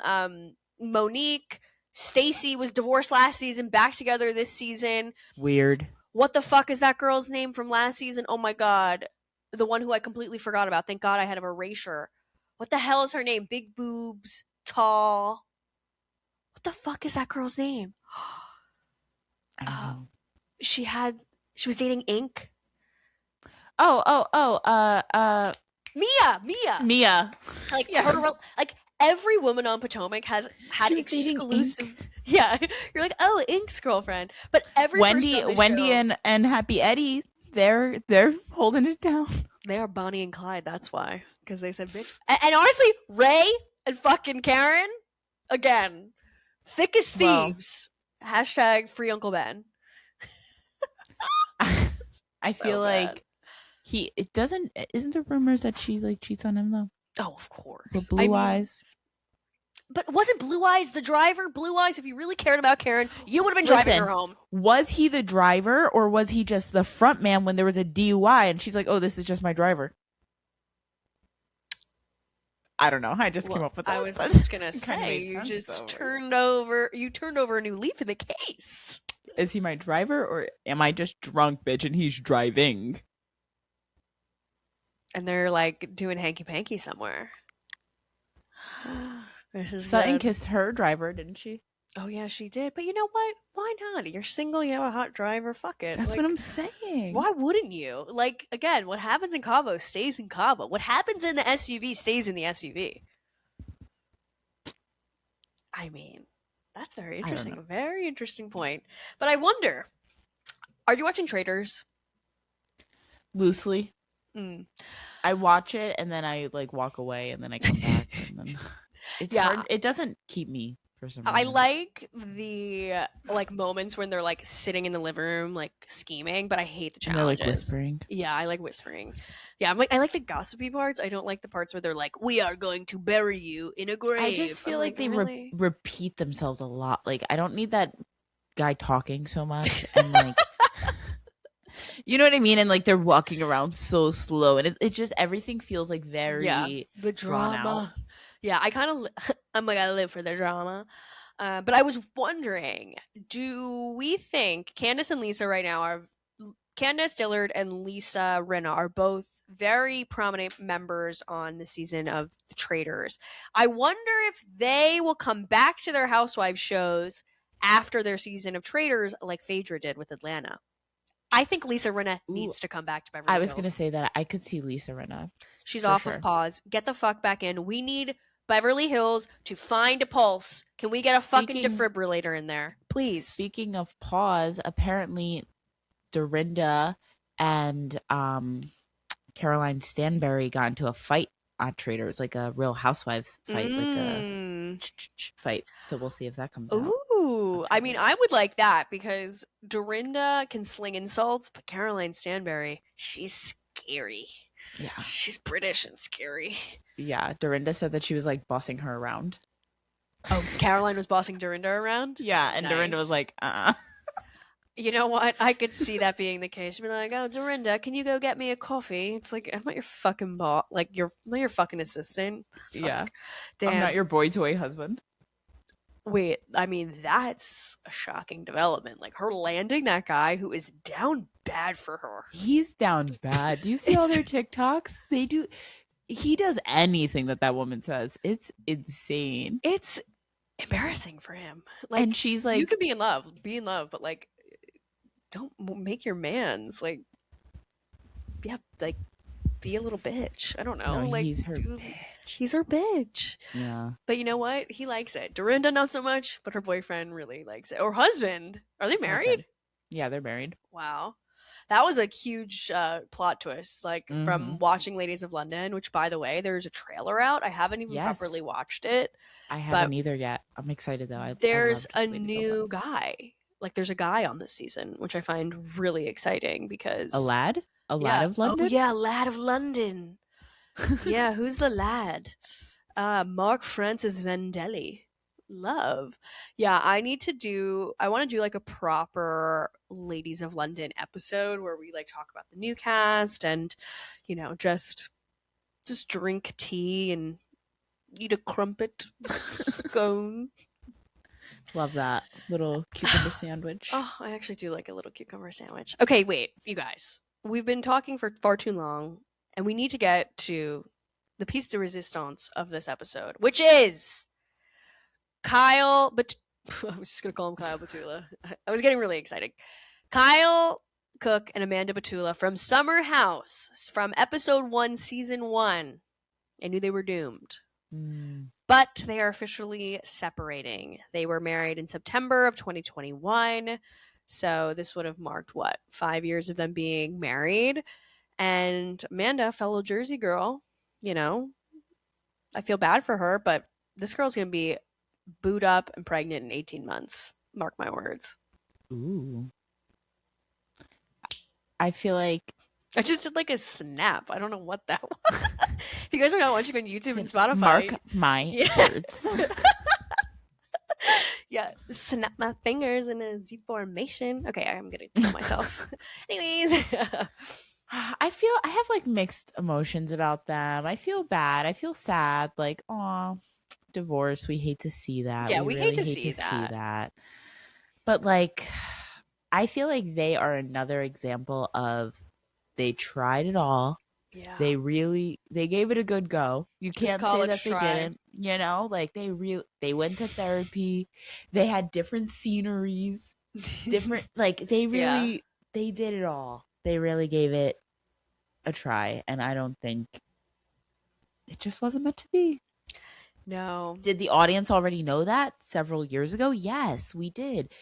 Speaker 1: Monique, Stacy was divorced last season, back together this season.
Speaker 2: Weird.
Speaker 1: What the fuck is that girl's name from last season? Oh my god. The one who I completely forgot about. Thank God I had an erasure. What the hell is her name? Big boobs, tall. What the fuck is that girl's name?
Speaker 2: I don't
Speaker 1: Uh,
Speaker 2: know.
Speaker 1: she was dating Ink. Mia.
Speaker 2: Mia.
Speaker 1: Like
Speaker 2: Yeah.
Speaker 1: like every woman on Potomac has had
Speaker 2: She was dating
Speaker 1: exclusive.
Speaker 2: Ink.
Speaker 1: Yeah, you're like, oh, Ink's girlfriend, but every person on this
Speaker 2: Wendy
Speaker 1: show,
Speaker 2: and Happy Eddie, they're holding it down.
Speaker 1: they are Bonnie and Clyde. That's why, because they said bitch. And honestly, Ray and fucking Karen, again, thick as
Speaker 2: Well,
Speaker 1: thieves. Hashtag free Uncle Ben.
Speaker 2: I
Speaker 1: So
Speaker 2: feel
Speaker 1: bad.
Speaker 2: like it doesn't isn't there rumors that she like cheats on him though?
Speaker 1: Oh, of
Speaker 2: The
Speaker 1: course. I
Speaker 2: blue
Speaker 1: mean,
Speaker 2: eyes.
Speaker 1: but wasn't Blue Eyes the driver? Blue Eyes, if you really cared about Karen, you would have been driving
Speaker 2: Listen,
Speaker 1: her home.
Speaker 2: was he the driver or was he just the front man when there was a DUI and she's like, "Oh, this is just my driver." I don't know. I just came
Speaker 1: Well,
Speaker 2: up with
Speaker 1: I
Speaker 2: that.
Speaker 1: was
Speaker 2: But
Speaker 1: just gonna
Speaker 2: it kinda
Speaker 1: say
Speaker 2: made
Speaker 1: you
Speaker 2: sense,
Speaker 1: just
Speaker 2: so.
Speaker 1: turned over a new leaf in the case.
Speaker 2: Is he my driver or am I just drunk, bitch, and he's driving?
Speaker 1: And they're like doing hanky panky somewhere. This is
Speaker 2: Sutton
Speaker 1: good.
Speaker 2: kissed her driver, didn't she?
Speaker 1: Oh yeah, she did. But you know what? Why not? You're single, you have a hot driver, fuck it.
Speaker 2: That's
Speaker 1: Like,
Speaker 2: what I'm saying.
Speaker 1: why wouldn't you? Like, again, what happens in Cabo stays in Cabo. What happens in the SUV stays in the SUV. I mean, that's very
Speaker 2: I don't
Speaker 1: interesting.
Speaker 2: know.
Speaker 1: A very interesting point. But I wonder, are you watching Traders?
Speaker 2: Loosely.
Speaker 1: Mm.
Speaker 2: I watch it and then I like walk away and then I come back and then it's
Speaker 1: Yeah.
Speaker 2: hard. It doesn't keep me for some
Speaker 1: I
Speaker 2: reason.
Speaker 1: like the like moments when they're like sitting in the living room like scheming, but I hate the
Speaker 2: And they're like
Speaker 1: challenges.
Speaker 2: whispering.
Speaker 1: Yeah, I like whispering. Yeah, I like the gossipy parts. I don't like the parts where they're like, "We are going to bury you in a grave."
Speaker 2: I just feel
Speaker 1: I'm
Speaker 2: like they
Speaker 1: really.
Speaker 2: repeat themselves a lot. Like I don't need that guy talking so much and like You know what I mean? And like they're walking around so slow, and it just everything feels like
Speaker 1: Yeah,
Speaker 2: very
Speaker 1: the
Speaker 2: drawn out.
Speaker 1: drama. Yeah, I kind of I'm like I live for the drama. But I was wondering, do we think Candace and Lisa right now are Candace Dillard and Lisa Rinna are both very prominent members on the season of The Traitors. I wonder if they will come back to their housewives shows after their season of Traitors like Phaedra did with Atlanta. I think Lisa Rinna
Speaker 2: Ooh,
Speaker 1: needs to come back to
Speaker 2: I
Speaker 1: Beverly
Speaker 2: was gonna
Speaker 1: Hills.
Speaker 2: say that I could see Lisa Rinna
Speaker 1: She's
Speaker 2: for
Speaker 1: off of
Speaker 2: sure.
Speaker 1: pause. Get the fuck back in. We need Beverly Hills to find a pulse. Can we get a fucking
Speaker 2: Speaking
Speaker 1: defibrillator in there? Please.
Speaker 2: speaking of pause, apparently Dorinda and Caroline Stanberry got into a fight on Traders, like a Real Housewives fight, like a
Speaker 1: Mm.
Speaker 2: fight. So we'll see if that comes out. I'm
Speaker 1: Ooh. I mean,
Speaker 2: excited.
Speaker 1: I would like that because Dorinda can sling insults, but Caroline Stanberry, she's scary.
Speaker 2: Yeah.
Speaker 1: She's British and scary.
Speaker 2: Yeah. Dorinda said that she was like bossing her around.
Speaker 1: Oh, Caroline was bossing Dorinda around?
Speaker 2: Yeah. And Dorinda was
Speaker 1: Nice.
Speaker 2: like,
Speaker 1: You know what? I could see that being the case. She'd be like, "Oh, Dorinda, can you go get me a coffee?" It's like, I'm not your fucking boss. Like, I'm not your fucking assistant. Fuck.
Speaker 2: yeah, I'm not
Speaker 1: Damn.
Speaker 2: your boy toy husband.
Speaker 1: Wait, I mean, that's a shocking development. Like, her landing that guy who is down bad for her.
Speaker 2: He's down bad. Do you see all
Speaker 1: It's
Speaker 2: their TikToks? They do. He does anything that that woman says. It's insane.
Speaker 1: it's embarrassing for him.
Speaker 2: And
Speaker 1: Like,
Speaker 2: she's
Speaker 1: you
Speaker 2: like,
Speaker 1: could be in love, but like, don't make your man's like, yeah, like, be a little bitch. I don't
Speaker 2: no,
Speaker 1: know. Like,
Speaker 2: he's her
Speaker 1: do,
Speaker 2: bitch.
Speaker 1: he's her bitch.
Speaker 2: Yeah.
Speaker 1: But you know what? He likes it. Dorinda not so much, but her boyfriend really likes it. Or husband. Are they married?
Speaker 2: Husband. Yeah, they're married.
Speaker 1: Wow. That was a huge plot twist, like
Speaker 2: Mm-hmm.
Speaker 1: from watching Ladies of London, which by the way, there's a trailer out. I haven't even properly
Speaker 2: Yes.
Speaker 1: watched it,
Speaker 2: I
Speaker 1: but
Speaker 2: haven't either yet. I'm excited though. I
Speaker 1: there's
Speaker 2: loved
Speaker 1: a
Speaker 2: Ladies of
Speaker 1: new
Speaker 2: London.
Speaker 1: guy. Like there's a guy on this season, which I find really exciting
Speaker 2: A
Speaker 1: because
Speaker 2: lad? A lad
Speaker 1: yeah.
Speaker 2: of
Speaker 1: Oh
Speaker 2: London?
Speaker 1: yeah, Lad of London. Yeah, who's the lad? Mark Francis Vendelli. Love. Yeah, I want to do like a proper Ladies of London episode where we like talk about the new cast and just drink tea and eat a crumpet scone.
Speaker 2: Love that little cucumber sandwich.
Speaker 1: Oh, I actually do like a little cucumber sandwich. Okay, wait, you guys. We've been talking for far too long and we need to get to the piece de resistance of this episode, which is Kyle, but I was just gonna call him Kyle Batula. I was getting really excited. Kyle Cooke and Amanda Batula from Summer House from episode 1, season 1. I knew they were doomed.
Speaker 2: Mm.
Speaker 1: But they are officially separating. They were married in September of 2021. So this would have marked what? 5 years of them being married. And Amanda, fellow Jersey girl, you know, I feel bad for her, but this girl's going to be booed up and pregnant in 18 months. Mark my words.
Speaker 2: Ooh. I feel like
Speaker 1: I just did like a snap. I don't know what that was. If you guys are not watching on YouTube and Spotify,
Speaker 2: mark my
Speaker 1: yeah.
Speaker 2: words.
Speaker 1: Yeah, snap my fingers in a Z formation. Okay, I'm gonna kill myself. Anyways,
Speaker 2: I feel I have like mixed emotions about them. I feel bad. I feel sad. Like, oh, divorce. We hate to see that.
Speaker 1: yeah,
Speaker 2: We
Speaker 1: we hate
Speaker 2: really
Speaker 1: to
Speaker 2: hate
Speaker 1: see
Speaker 2: to see
Speaker 1: that.
Speaker 2: that. But like, I feel like they are another example of they tried it all.
Speaker 1: Yeah,
Speaker 2: They gave it a good go. You
Speaker 1: good
Speaker 2: can't say that
Speaker 1: college
Speaker 2: they
Speaker 1: try.
Speaker 2: didn't, like they went to therapy. They had different sceneries, different like
Speaker 1: Yeah,
Speaker 2: they did it all. They really gave it a try, and I don't think it just wasn't meant to be.
Speaker 1: no,
Speaker 2: Did the audience already know that several years ago? Yes, we did.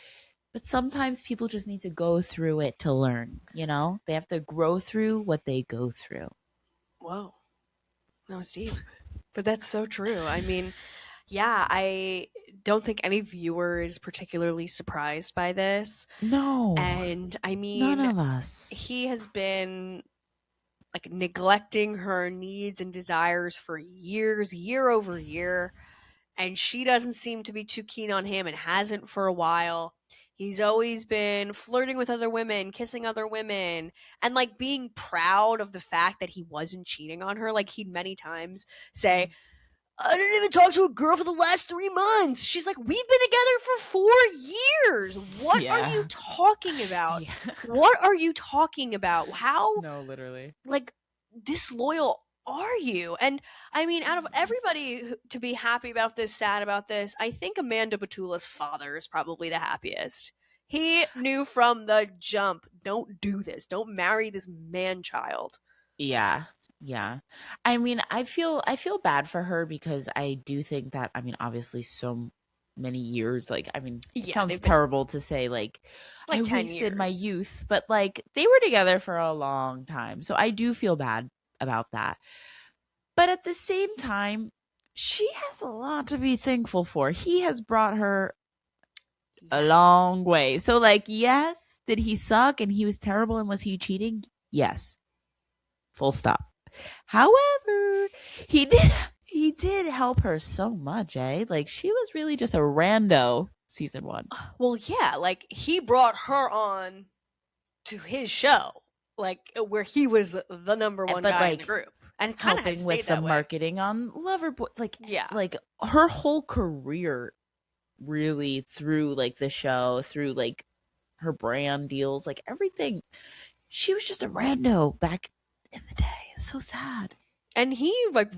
Speaker 2: But sometimes people just need to go through it to learn, They have to grow through what they go through.
Speaker 1: whoa, that was deep, but that's so true. I mean, yeah, I don't think any viewer is particularly surprised by this,
Speaker 2: No,
Speaker 1: and I
Speaker 2: none
Speaker 1: mean,
Speaker 2: of us.
Speaker 1: he has been like neglecting her needs and desires for years, year over year, and she doesn't seem to be too keen on him and hasn't for a while. He's always been flirting with other women, kissing other women, and like being proud of the fact that he wasn't cheating on her. Like he'd many times say, I didn't even talk to a girl for the last 3 months. She's like, we've been together for 4 years. What are you
Speaker 2: Yeah.
Speaker 1: talking about?
Speaker 2: Yeah.
Speaker 1: What are you talking about? How
Speaker 2: No, literally.
Speaker 1: like disloyal are you? And I mean, out of everybody to be happy about this, sad about this, I think Amanda Batula's father is probably the happiest. He knew from the jump, don't do this. Don't marry this man child.
Speaker 2: Yeah. Yeah. I mean, I feel bad for her because I do think that, I mean, obviously so many years, like, I mean, it
Speaker 1: Yeah,
Speaker 2: sounds
Speaker 1: they've been
Speaker 2: terrible to say like I
Speaker 1: like 10
Speaker 2: wasted my
Speaker 1: years.
Speaker 2: youth, but like they were together for a long time. So I do feel bad about that. But at the same time, she has a lot to be thankful for. He has brought her a
Speaker 1: Yeah.
Speaker 2: long way. So like, yes, did he suck and he was terrible and was he cheating? Yes. Full stop. However, he did help her so much, eh? Like she was really just a rando season 1.
Speaker 1: Well, yeah, like he brought her on to his show, like where he was the number one
Speaker 2: But
Speaker 1: guy in the
Speaker 2: like
Speaker 1: group, and it kind of has
Speaker 2: helping with
Speaker 1: stayed
Speaker 2: the
Speaker 1: that way.
Speaker 2: marketing on Loverboy,
Speaker 1: Yeah,
Speaker 2: like her whole career really through like the show, through like her brand deals, like everything. She was just a rando back in the day. It's so sad.
Speaker 1: and he like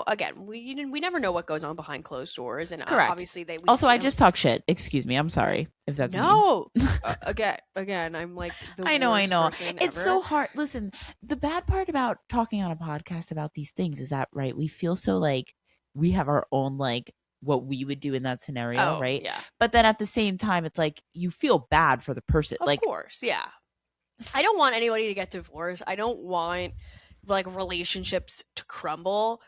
Speaker 1: again we never know what goes on behind closed doors, and
Speaker 2: Correct.
Speaker 1: obviously they we
Speaker 2: Also,
Speaker 1: see
Speaker 2: I just talk shit. Excuse me. I'm sorry if that's mean.
Speaker 1: no again I'm like the
Speaker 2: I know, I
Speaker 1: worst
Speaker 2: know.
Speaker 1: person
Speaker 2: It's
Speaker 1: ever.
Speaker 2: so hard. Listen, the bad part about talking on a podcast about these things is that, right, we feel so like we have our own, like, what we would do in that scenario,
Speaker 1: Oh
Speaker 2: right?
Speaker 1: yeah,
Speaker 2: But then at the same time, it's like you feel bad for the person.
Speaker 1: of
Speaker 2: Like,
Speaker 1: course, yeah. I don't want anybody to get divorced. I don't want like relationships to crumble,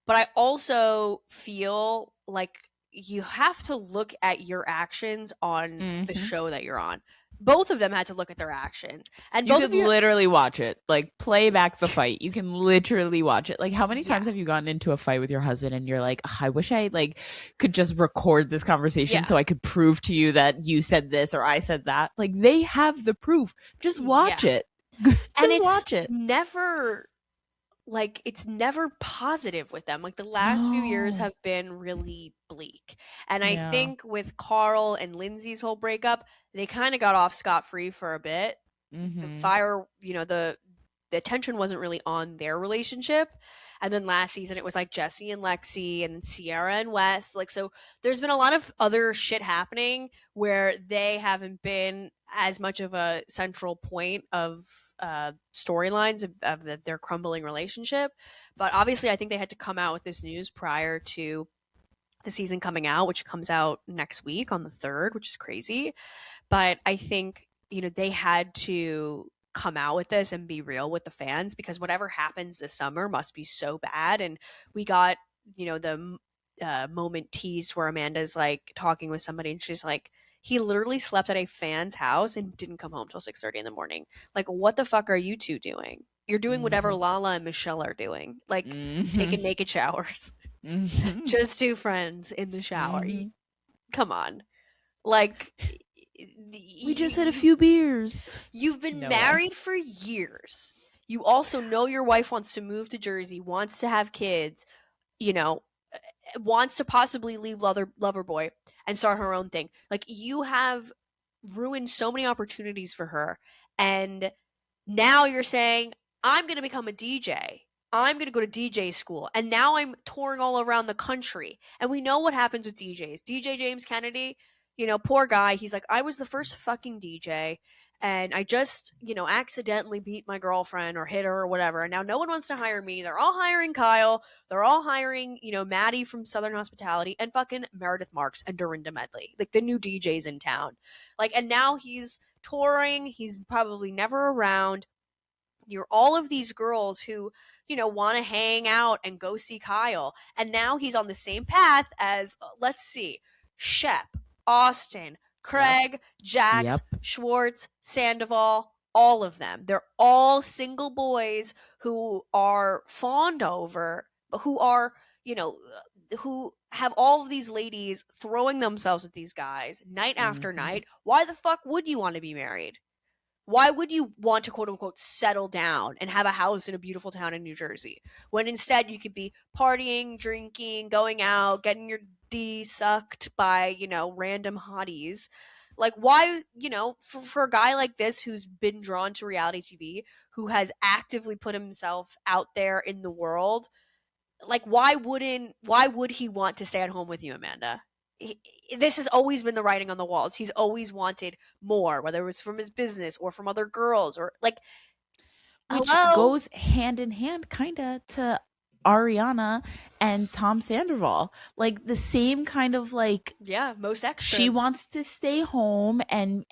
Speaker 1: but I also feel like you have to look at your actions on the
Speaker 2: mhm.
Speaker 1: show that you're on. Both of them had to look at their actions. And
Speaker 2: You
Speaker 1: both
Speaker 2: could
Speaker 1: of you
Speaker 2: literally watch it, like play back the fight. You can literally watch it. Like, how many
Speaker 1: yeah.
Speaker 2: times have you gotten into a fight with your husband and you're like, "Ugh, I wish I like could just record this conversation
Speaker 1: Yeah.
Speaker 2: so I could prove to you that you said this or I said that." Like, they have the proof. Just
Speaker 1: Yeah.
Speaker 2: watch it.
Speaker 1: And
Speaker 2: Just watch it.
Speaker 1: it's never positive with them. Like the last few years
Speaker 2: No.
Speaker 1: have been really bleak. And I
Speaker 2: Yeah.
Speaker 1: think with Carl and Lindsay's whole breakup, they kind of got off scot free for a bit. The
Speaker 2: Mhm.
Speaker 1: fire, the attention wasn't really on their relationship. And then last season it was like Jesse and Lexi and then Sierra and Wes. Like so there's been a lot of other shit happening where they haven't been as much of a central point of storylines of their crumbling relationship. But obviously I think they had to come out with this news prior to the season coming out, which comes out next week on the 3rd, which is crazy. But I think, they had to come out with this and be real with the fans because whatever happens this summer must be so bad. And we got, the moment teased where Amanda's like talking with somebody and she's like, he literally slept at a fan's house and didn't come home till 6:30 in the morning. Like, what the fuck are you two doing? You're doing whatever
Speaker 2: Mhm.
Speaker 1: Lala and Michelle are doing, like taking
Speaker 2: Mhm.
Speaker 1: naked showers.
Speaker 2: Mhm.
Speaker 1: Just two friends in the shower.
Speaker 2: Mhm.
Speaker 1: Come on. Like,
Speaker 2: We just had a few beers.
Speaker 1: you've been
Speaker 2: No way.
Speaker 1: married for years. You also know your wife wants to move to Jersey, wants to have kids, you know, wants to possibly leave Loverboy and start her own thing. Like, you have ruined so many opportunities for her. And now you're saying, I'm going to become a DJ. I'm going to go to DJ school. And now I'm touring all around the country. And we know what happens with DJs. DJ James Kennedy, poor guy. He's like, I was the first fucking DJ. And I just, accidentally beat my girlfriend or hit her or whatever. And now no one wants to hire me. They're all hiring Kyle. They're all hiring, Maddie from Southern Hospitality and fucking Meredith Marks and Dorinda Medley, like the new DJs in town. Like, and now he's touring. He's probably never around. You're all of these girls who, want to hang out and go see Kyle. And now he's on the same path as, let's see, Shep, Austin,
Speaker 2: Yep.
Speaker 1: Craig, Jax,
Speaker 2: Yep.
Speaker 1: Schwartz, Sandoval, all of them. They're all single boys who are fawned over, but who are, who have all of these ladies throwing themselves at these guys night after
Speaker 2: Mhm.
Speaker 1: night. Why the fuck would you want to be married? Why would you want to quote unquote settle down and have a house in a beautiful town in New Jersey when instead you could be partying, drinking, going out, getting your D sucked by, random hotties? Like, why, for a guy like this who's been drawn to reality TV, who has actively put himself out there in the world, like, why would he want to stay at home with you, Amanda? He, this has always been the writing on the walls. He's always wanted more, whether it was from his business or from other girls or like,
Speaker 2: Which
Speaker 1: hello.
Speaker 2: goes hand in hand kinda to Ariana and Tom Sandoval. Like, the same kind of, like,
Speaker 1: Yeah, most
Speaker 2: she
Speaker 1: extras.
Speaker 2: wants to stay home and,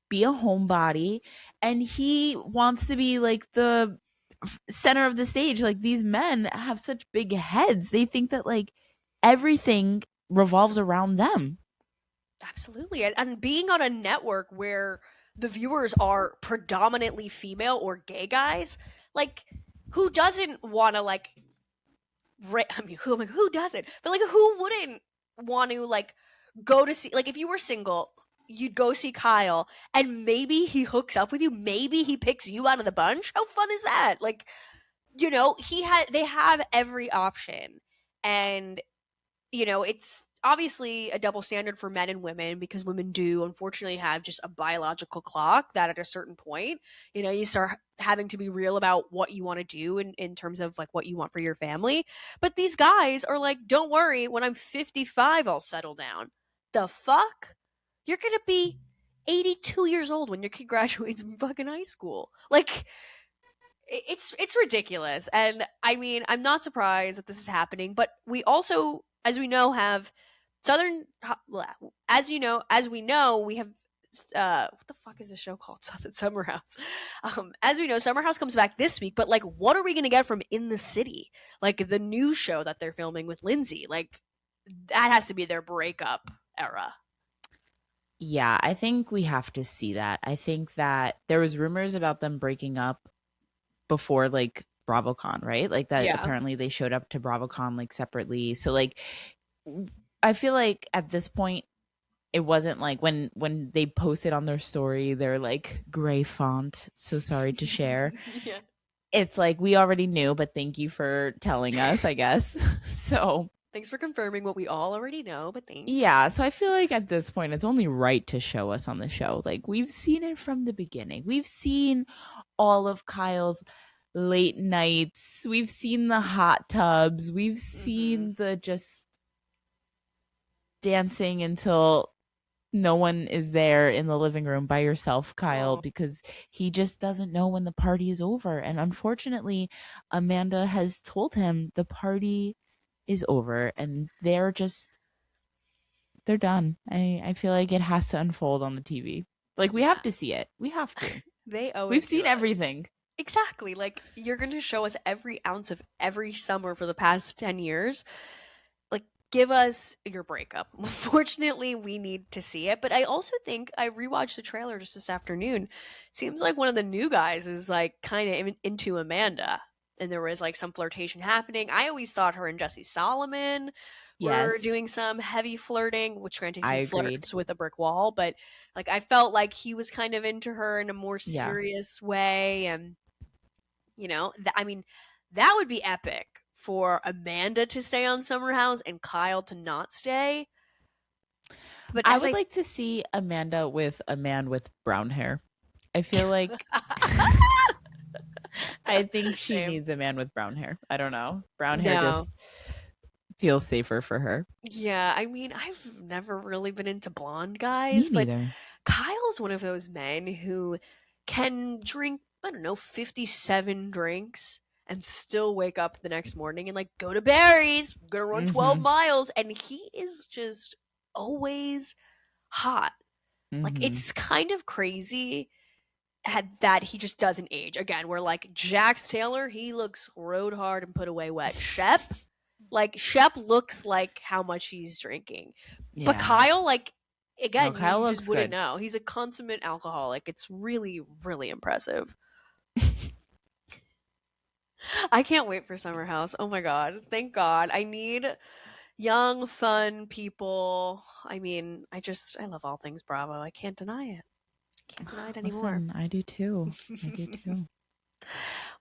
Speaker 2: be a homebody, and he wants to be, like, the center of the stage. Like, these men have such big heads. They think that, like, everything revolves around them.
Speaker 1: Absolutely. And being on a network where the viewers are predominantly female or gay guys, like, who doesn't want to, like, I mean, who doesn't? But, like, who wouldn't want to, like, go to see, like, if you were single, you'd go see Kyle and maybe he hooks up with you. Maybe he picks you out of the bunch. How fun is that? Like, they have every option. And it's obviously a double standard for men and women because women do unfortunately have just a biological clock that at a certain point, you start having to be real about what you want to do in terms of like what you want for your family. But these guys are like, don't worry, when I'm 55, I'll settle down. The fuck? You're going to be 82 years old when your kid graduates from fucking high school. Like, it's ridiculous. And I mean, I'm not surprised that this is happening, but we also, as we know, have southern as we know, we have what the fuck is the show called? Southern Summer House. As we know, Summer House comes back this week, but like, what are we gonna get from In the City? Like the new show that they're filming with Lindsay. Like, that has to be their breakup era.
Speaker 2: Yeah, I think we have to see that. I think that there was rumors about them breaking up before, like, BravoCon, right? Like, that
Speaker 1: Yeah.
Speaker 2: apparently they showed up to BravoCon, like, separately. So, like, I feel like at this point it wasn't like when they posted on their story their, like, gray font, "So sorry to share."
Speaker 1: Yeah.
Speaker 2: It's like, we already knew, but thank you for telling us, I guess. So,
Speaker 1: Thanks for confirming what we all already know, but thanks.
Speaker 2: yeah, so I feel like at this point it's only right to show us on the show. Like, we've seen it from the beginning. We've seen all of Kyle's late nights. We've seen the hot tubs. We've
Speaker 1: Mm-hmm.
Speaker 2: seen the just dancing until no one is there in the living room by yourself, Kyle,
Speaker 1: Oh,
Speaker 2: because he just doesn't know when the party is over. And unfortunately, Amanda has told him the party is over and they're done. I feel like it has to unfold on the TV. Like, we have
Speaker 1: yeah.
Speaker 2: to see it. We have to.
Speaker 1: They owe
Speaker 2: We've
Speaker 1: it to
Speaker 2: seen
Speaker 1: us.
Speaker 2: everything.
Speaker 1: Exactly. Like, you're going to show us every ounce of every summer for the past 10 years. Like, give us your breakup. Unfortunately, we need to see it. But I also think I rewatched the trailer just this afternoon. Seems like one of the new guys is like kind of into Amanda. And there was like some flirtation happening. I always thought her and Jesse Solomon were
Speaker 2: Yes,
Speaker 1: doing some heavy flirting, which granted
Speaker 2: I
Speaker 1: he
Speaker 2: agreed.
Speaker 1: flirts with a brick wall, but like I felt like he was kind of into her in a more
Speaker 2: Yeah.
Speaker 1: serious way. And I mean, that would be epic for Amanda to stay on Summer House and Kyle to not stay. But
Speaker 2: I
Speaker 1: as
Speaker 2: would
Speaker 1: I
Speaker 2: like to see Amanda with a man with brown hair. I feel like I think she
Speaker 1: same.
Speaker 2: needs a man with brown hair. I don't know. Brown hair
Speaker 1: No.
Speaker 2: just feels safer for her.
Speaker 1: Yeah, I mean, I've never really been into blonde
Speaker 2: Me
Speaker 1: guys, but
Speaker 2: neither.
Speaker 1: Kyle's one of those men who can drink, I don't know, 57 drinks and still wake up the next morning and like go to Barry's, gonna run 12
Speaker 2: Mhm.
Speaker 1: miles, and he is just always hot. Like,
Speaker 2: Mhm.
Speaker 1: it's kind of crazy that he just doesn't age. Again, we're like Jax Taylor, he looks rode hard and put away wet. Shep looks like how much he's drinking. But
Speaker 2: Yeah.
Speaker 1: Kyle, like,
Speaker 2: No,
Speaker 1: again,
Speaker 2: Kyle
Speaker 1: you just
Speaker 2: looks
Speaker 1: wouldn't
Speaker 2: good.
Speaker 1: know. He's a consummate alcoholic. It's really, really impressive. I can't wait for Summer House. Oh my god. Thank God. young, fun people. I mean, I love all things Bravo. I can't deny it. Can't deny it anymore.
Speaker 2: Listen, I do too. I do too.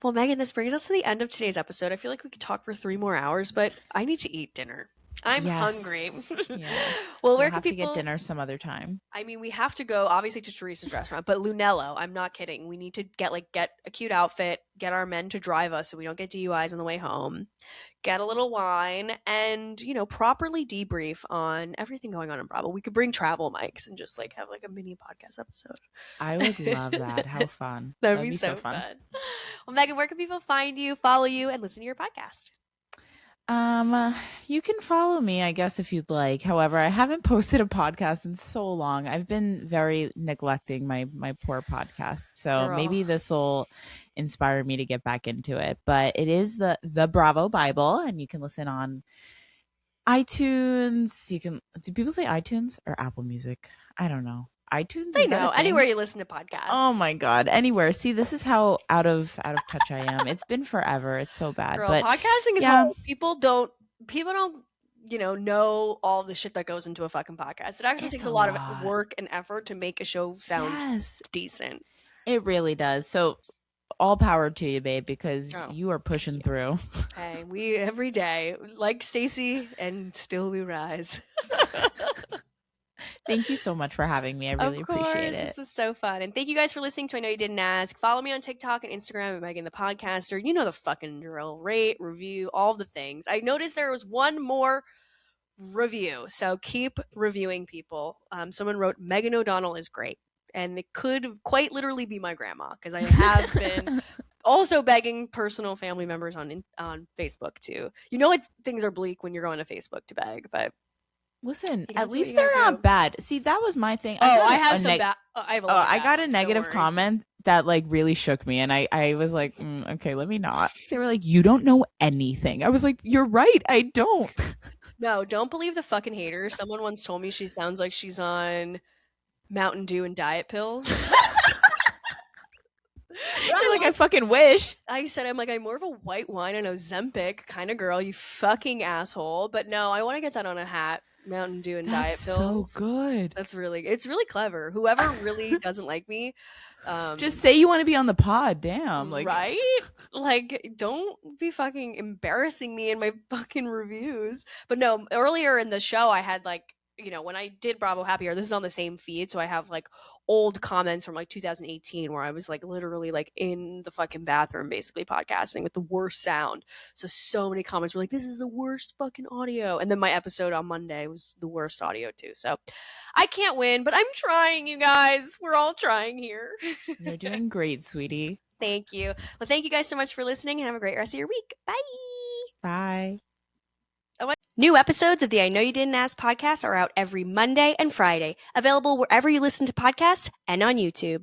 Speaker 1: Well, Megan, this brings us to the end of today's episode. I feel like we could talk for 3 more hours, but I need to eat dinner. I'm hungry.
Speaker 2: Yes. Yes.
Speaker 1: Well,
Speaker 2: We'll
Speaker 1: where can
Speaker 2: have to get
Speaker 1: people?
Speaker 2: dinner some other time.
Speaker 1: I mean, we have to go obviously to Teresa's restaurant, but Lunello, I'm not kidding. We need to get a cute outfit, get our men to drive us so we don't get DUIs on the way home, get a little wine, and properly debrief on everything going on in Bravo. We could bring travel mics and just like have like a mini podcast episode.
Speaker 2: I would love that. How fun.
Speaker 1: That'd
Speaker 2: That'd
Speaker 1: be
Speaker 2: be so
Speaker 1: so
Speaker 2: fun.
Speaker 1: fun. Well, Megan, where can people find you, follow you, and listen to your podcast?
Speaker 2: You can follow me, I guess, if you'd like. However, I haven't posted a podcast in so long. I've been very neglecting my poor podcast. So
Speaker 1: Girl.
Speaker 2: maybe this will inspire me to get back into it. But it is the Bravo Bible, and you can listen on iTunes. Do people say iTunes or Apple Music? I don't know. iTunes,
Speaker 1: I
Speaker 2: is that a
Speaker 1: know.
Speaker 2: thing?
Speaker 1: Anywhere you listen to podcasts.
Speaker 2: Oh my god, anywhere. See, this is how out of touch I am. It's been forever. It's so bad.
Speaker 1: Girl,
Speaker 2: But
Speaker 1: podcasting is
Speaker 2: yeah,
Speaker 1: hard. People don't know all the shit that goes into a fucking podcast. It actually
Speaker 2: it's
Speaker 1: takes
Speaker 2: a
Speaker 1: a lot of
Speaker 2: lot.
Speaker 1: work and effort to make a show sound
Speaker 2: Yes,
Speaker 1: decent.
Speaker 2: it really does. So all power to you, babe, because
Speaker 1: Oh,
Speaker 2: you are pushing through.
Speaker 1: Hey, we every day, like Stacy, and still we rise.
Speaker 2: Thank you so much for having me. I really appreciate it.
Speaker 1: This was so fun. And thank you guys for listening to I Know You Didn't Ask. Follow me on TikTok and Instagram at Megan the Podcaster. You know the fucking drill. Rate, review, all the things. I noticed there was one more review. So keep reviewing people. Someone wrote, Megan O'Donnell is great. And it could quite literally be my grandma because I have been also begging personal family members on Facebook too. You know what? Things are bleak when you're going to Facebook to beg, but
Speaker 2: Listen,
Speaker 1: you gotta
Speaker 2: at
Speaker 1: do what
Speaker 2: least
Speaker 1: you
Speaker 2: they're
Speaker 1: gotta
Speaker 2: not
Speaker 1: do.
Speaker 2: bad. See, that was my thing.
Speaker 1: Oh, I
Speaker 2: got
Speaker 1: have
Speaker 2: a
Speaker 1: some bad. I have a lot. Of
Speaker 2: I
Speaker 1: bad
Speaker 2: got a
Speaker 1: ones, don't
Speaker 2: negative
Speaker 1: worry.
Speaker 2: comment that like really shook me, and I was like, okay, let me not. They were like, you don't know anything. I was like, you're right, I don't.
Speaker 1: No, don't believe the fucking haters. Someone once told me she sounds like she's on Mountain Dew and diet pills.
Speaker 2: You're like, I fucking wish.
Speaker 1: I said, I'm more of a white wine and Ozempic kind of girl, you fucking asshole. But no, I want to get that on a hat. Mountain Dew and
Speaker 2: That's
Speaker 1: diet pills.
Speaker 2: so good.
Speaker 1: It's really clever. Whoever really doesn't like me,
Speaker 2: just say you want to be on the pod. Damn, like
Speaker 1: right? Like, don't be fucking embarrassing me in my fucking reviews. But no, earlier in the show, I had when I did Bravo Happy Hour, this is on the same feed, so I have old comments from 2018 where I was literally in the fucking bathroom basically podcasting with the worst sound. So many comments were like, this is the worst fucking audio. And then my episode on Monday was the worst audio too. So I can't win, but I'm trying, you guys. We're all trying here.
Speaker 2: you're doing great, sweetie.
Speaker 1: Thank you. Well, thank you guys so much for listening and have a great rest of your week. Bye.
Speaker 2: Bye.
Speaker 1: New episodes of the I Know You Didn't Ask podcast are out every Monday and Friday, available wherever you listen to podcasts and on YouTube.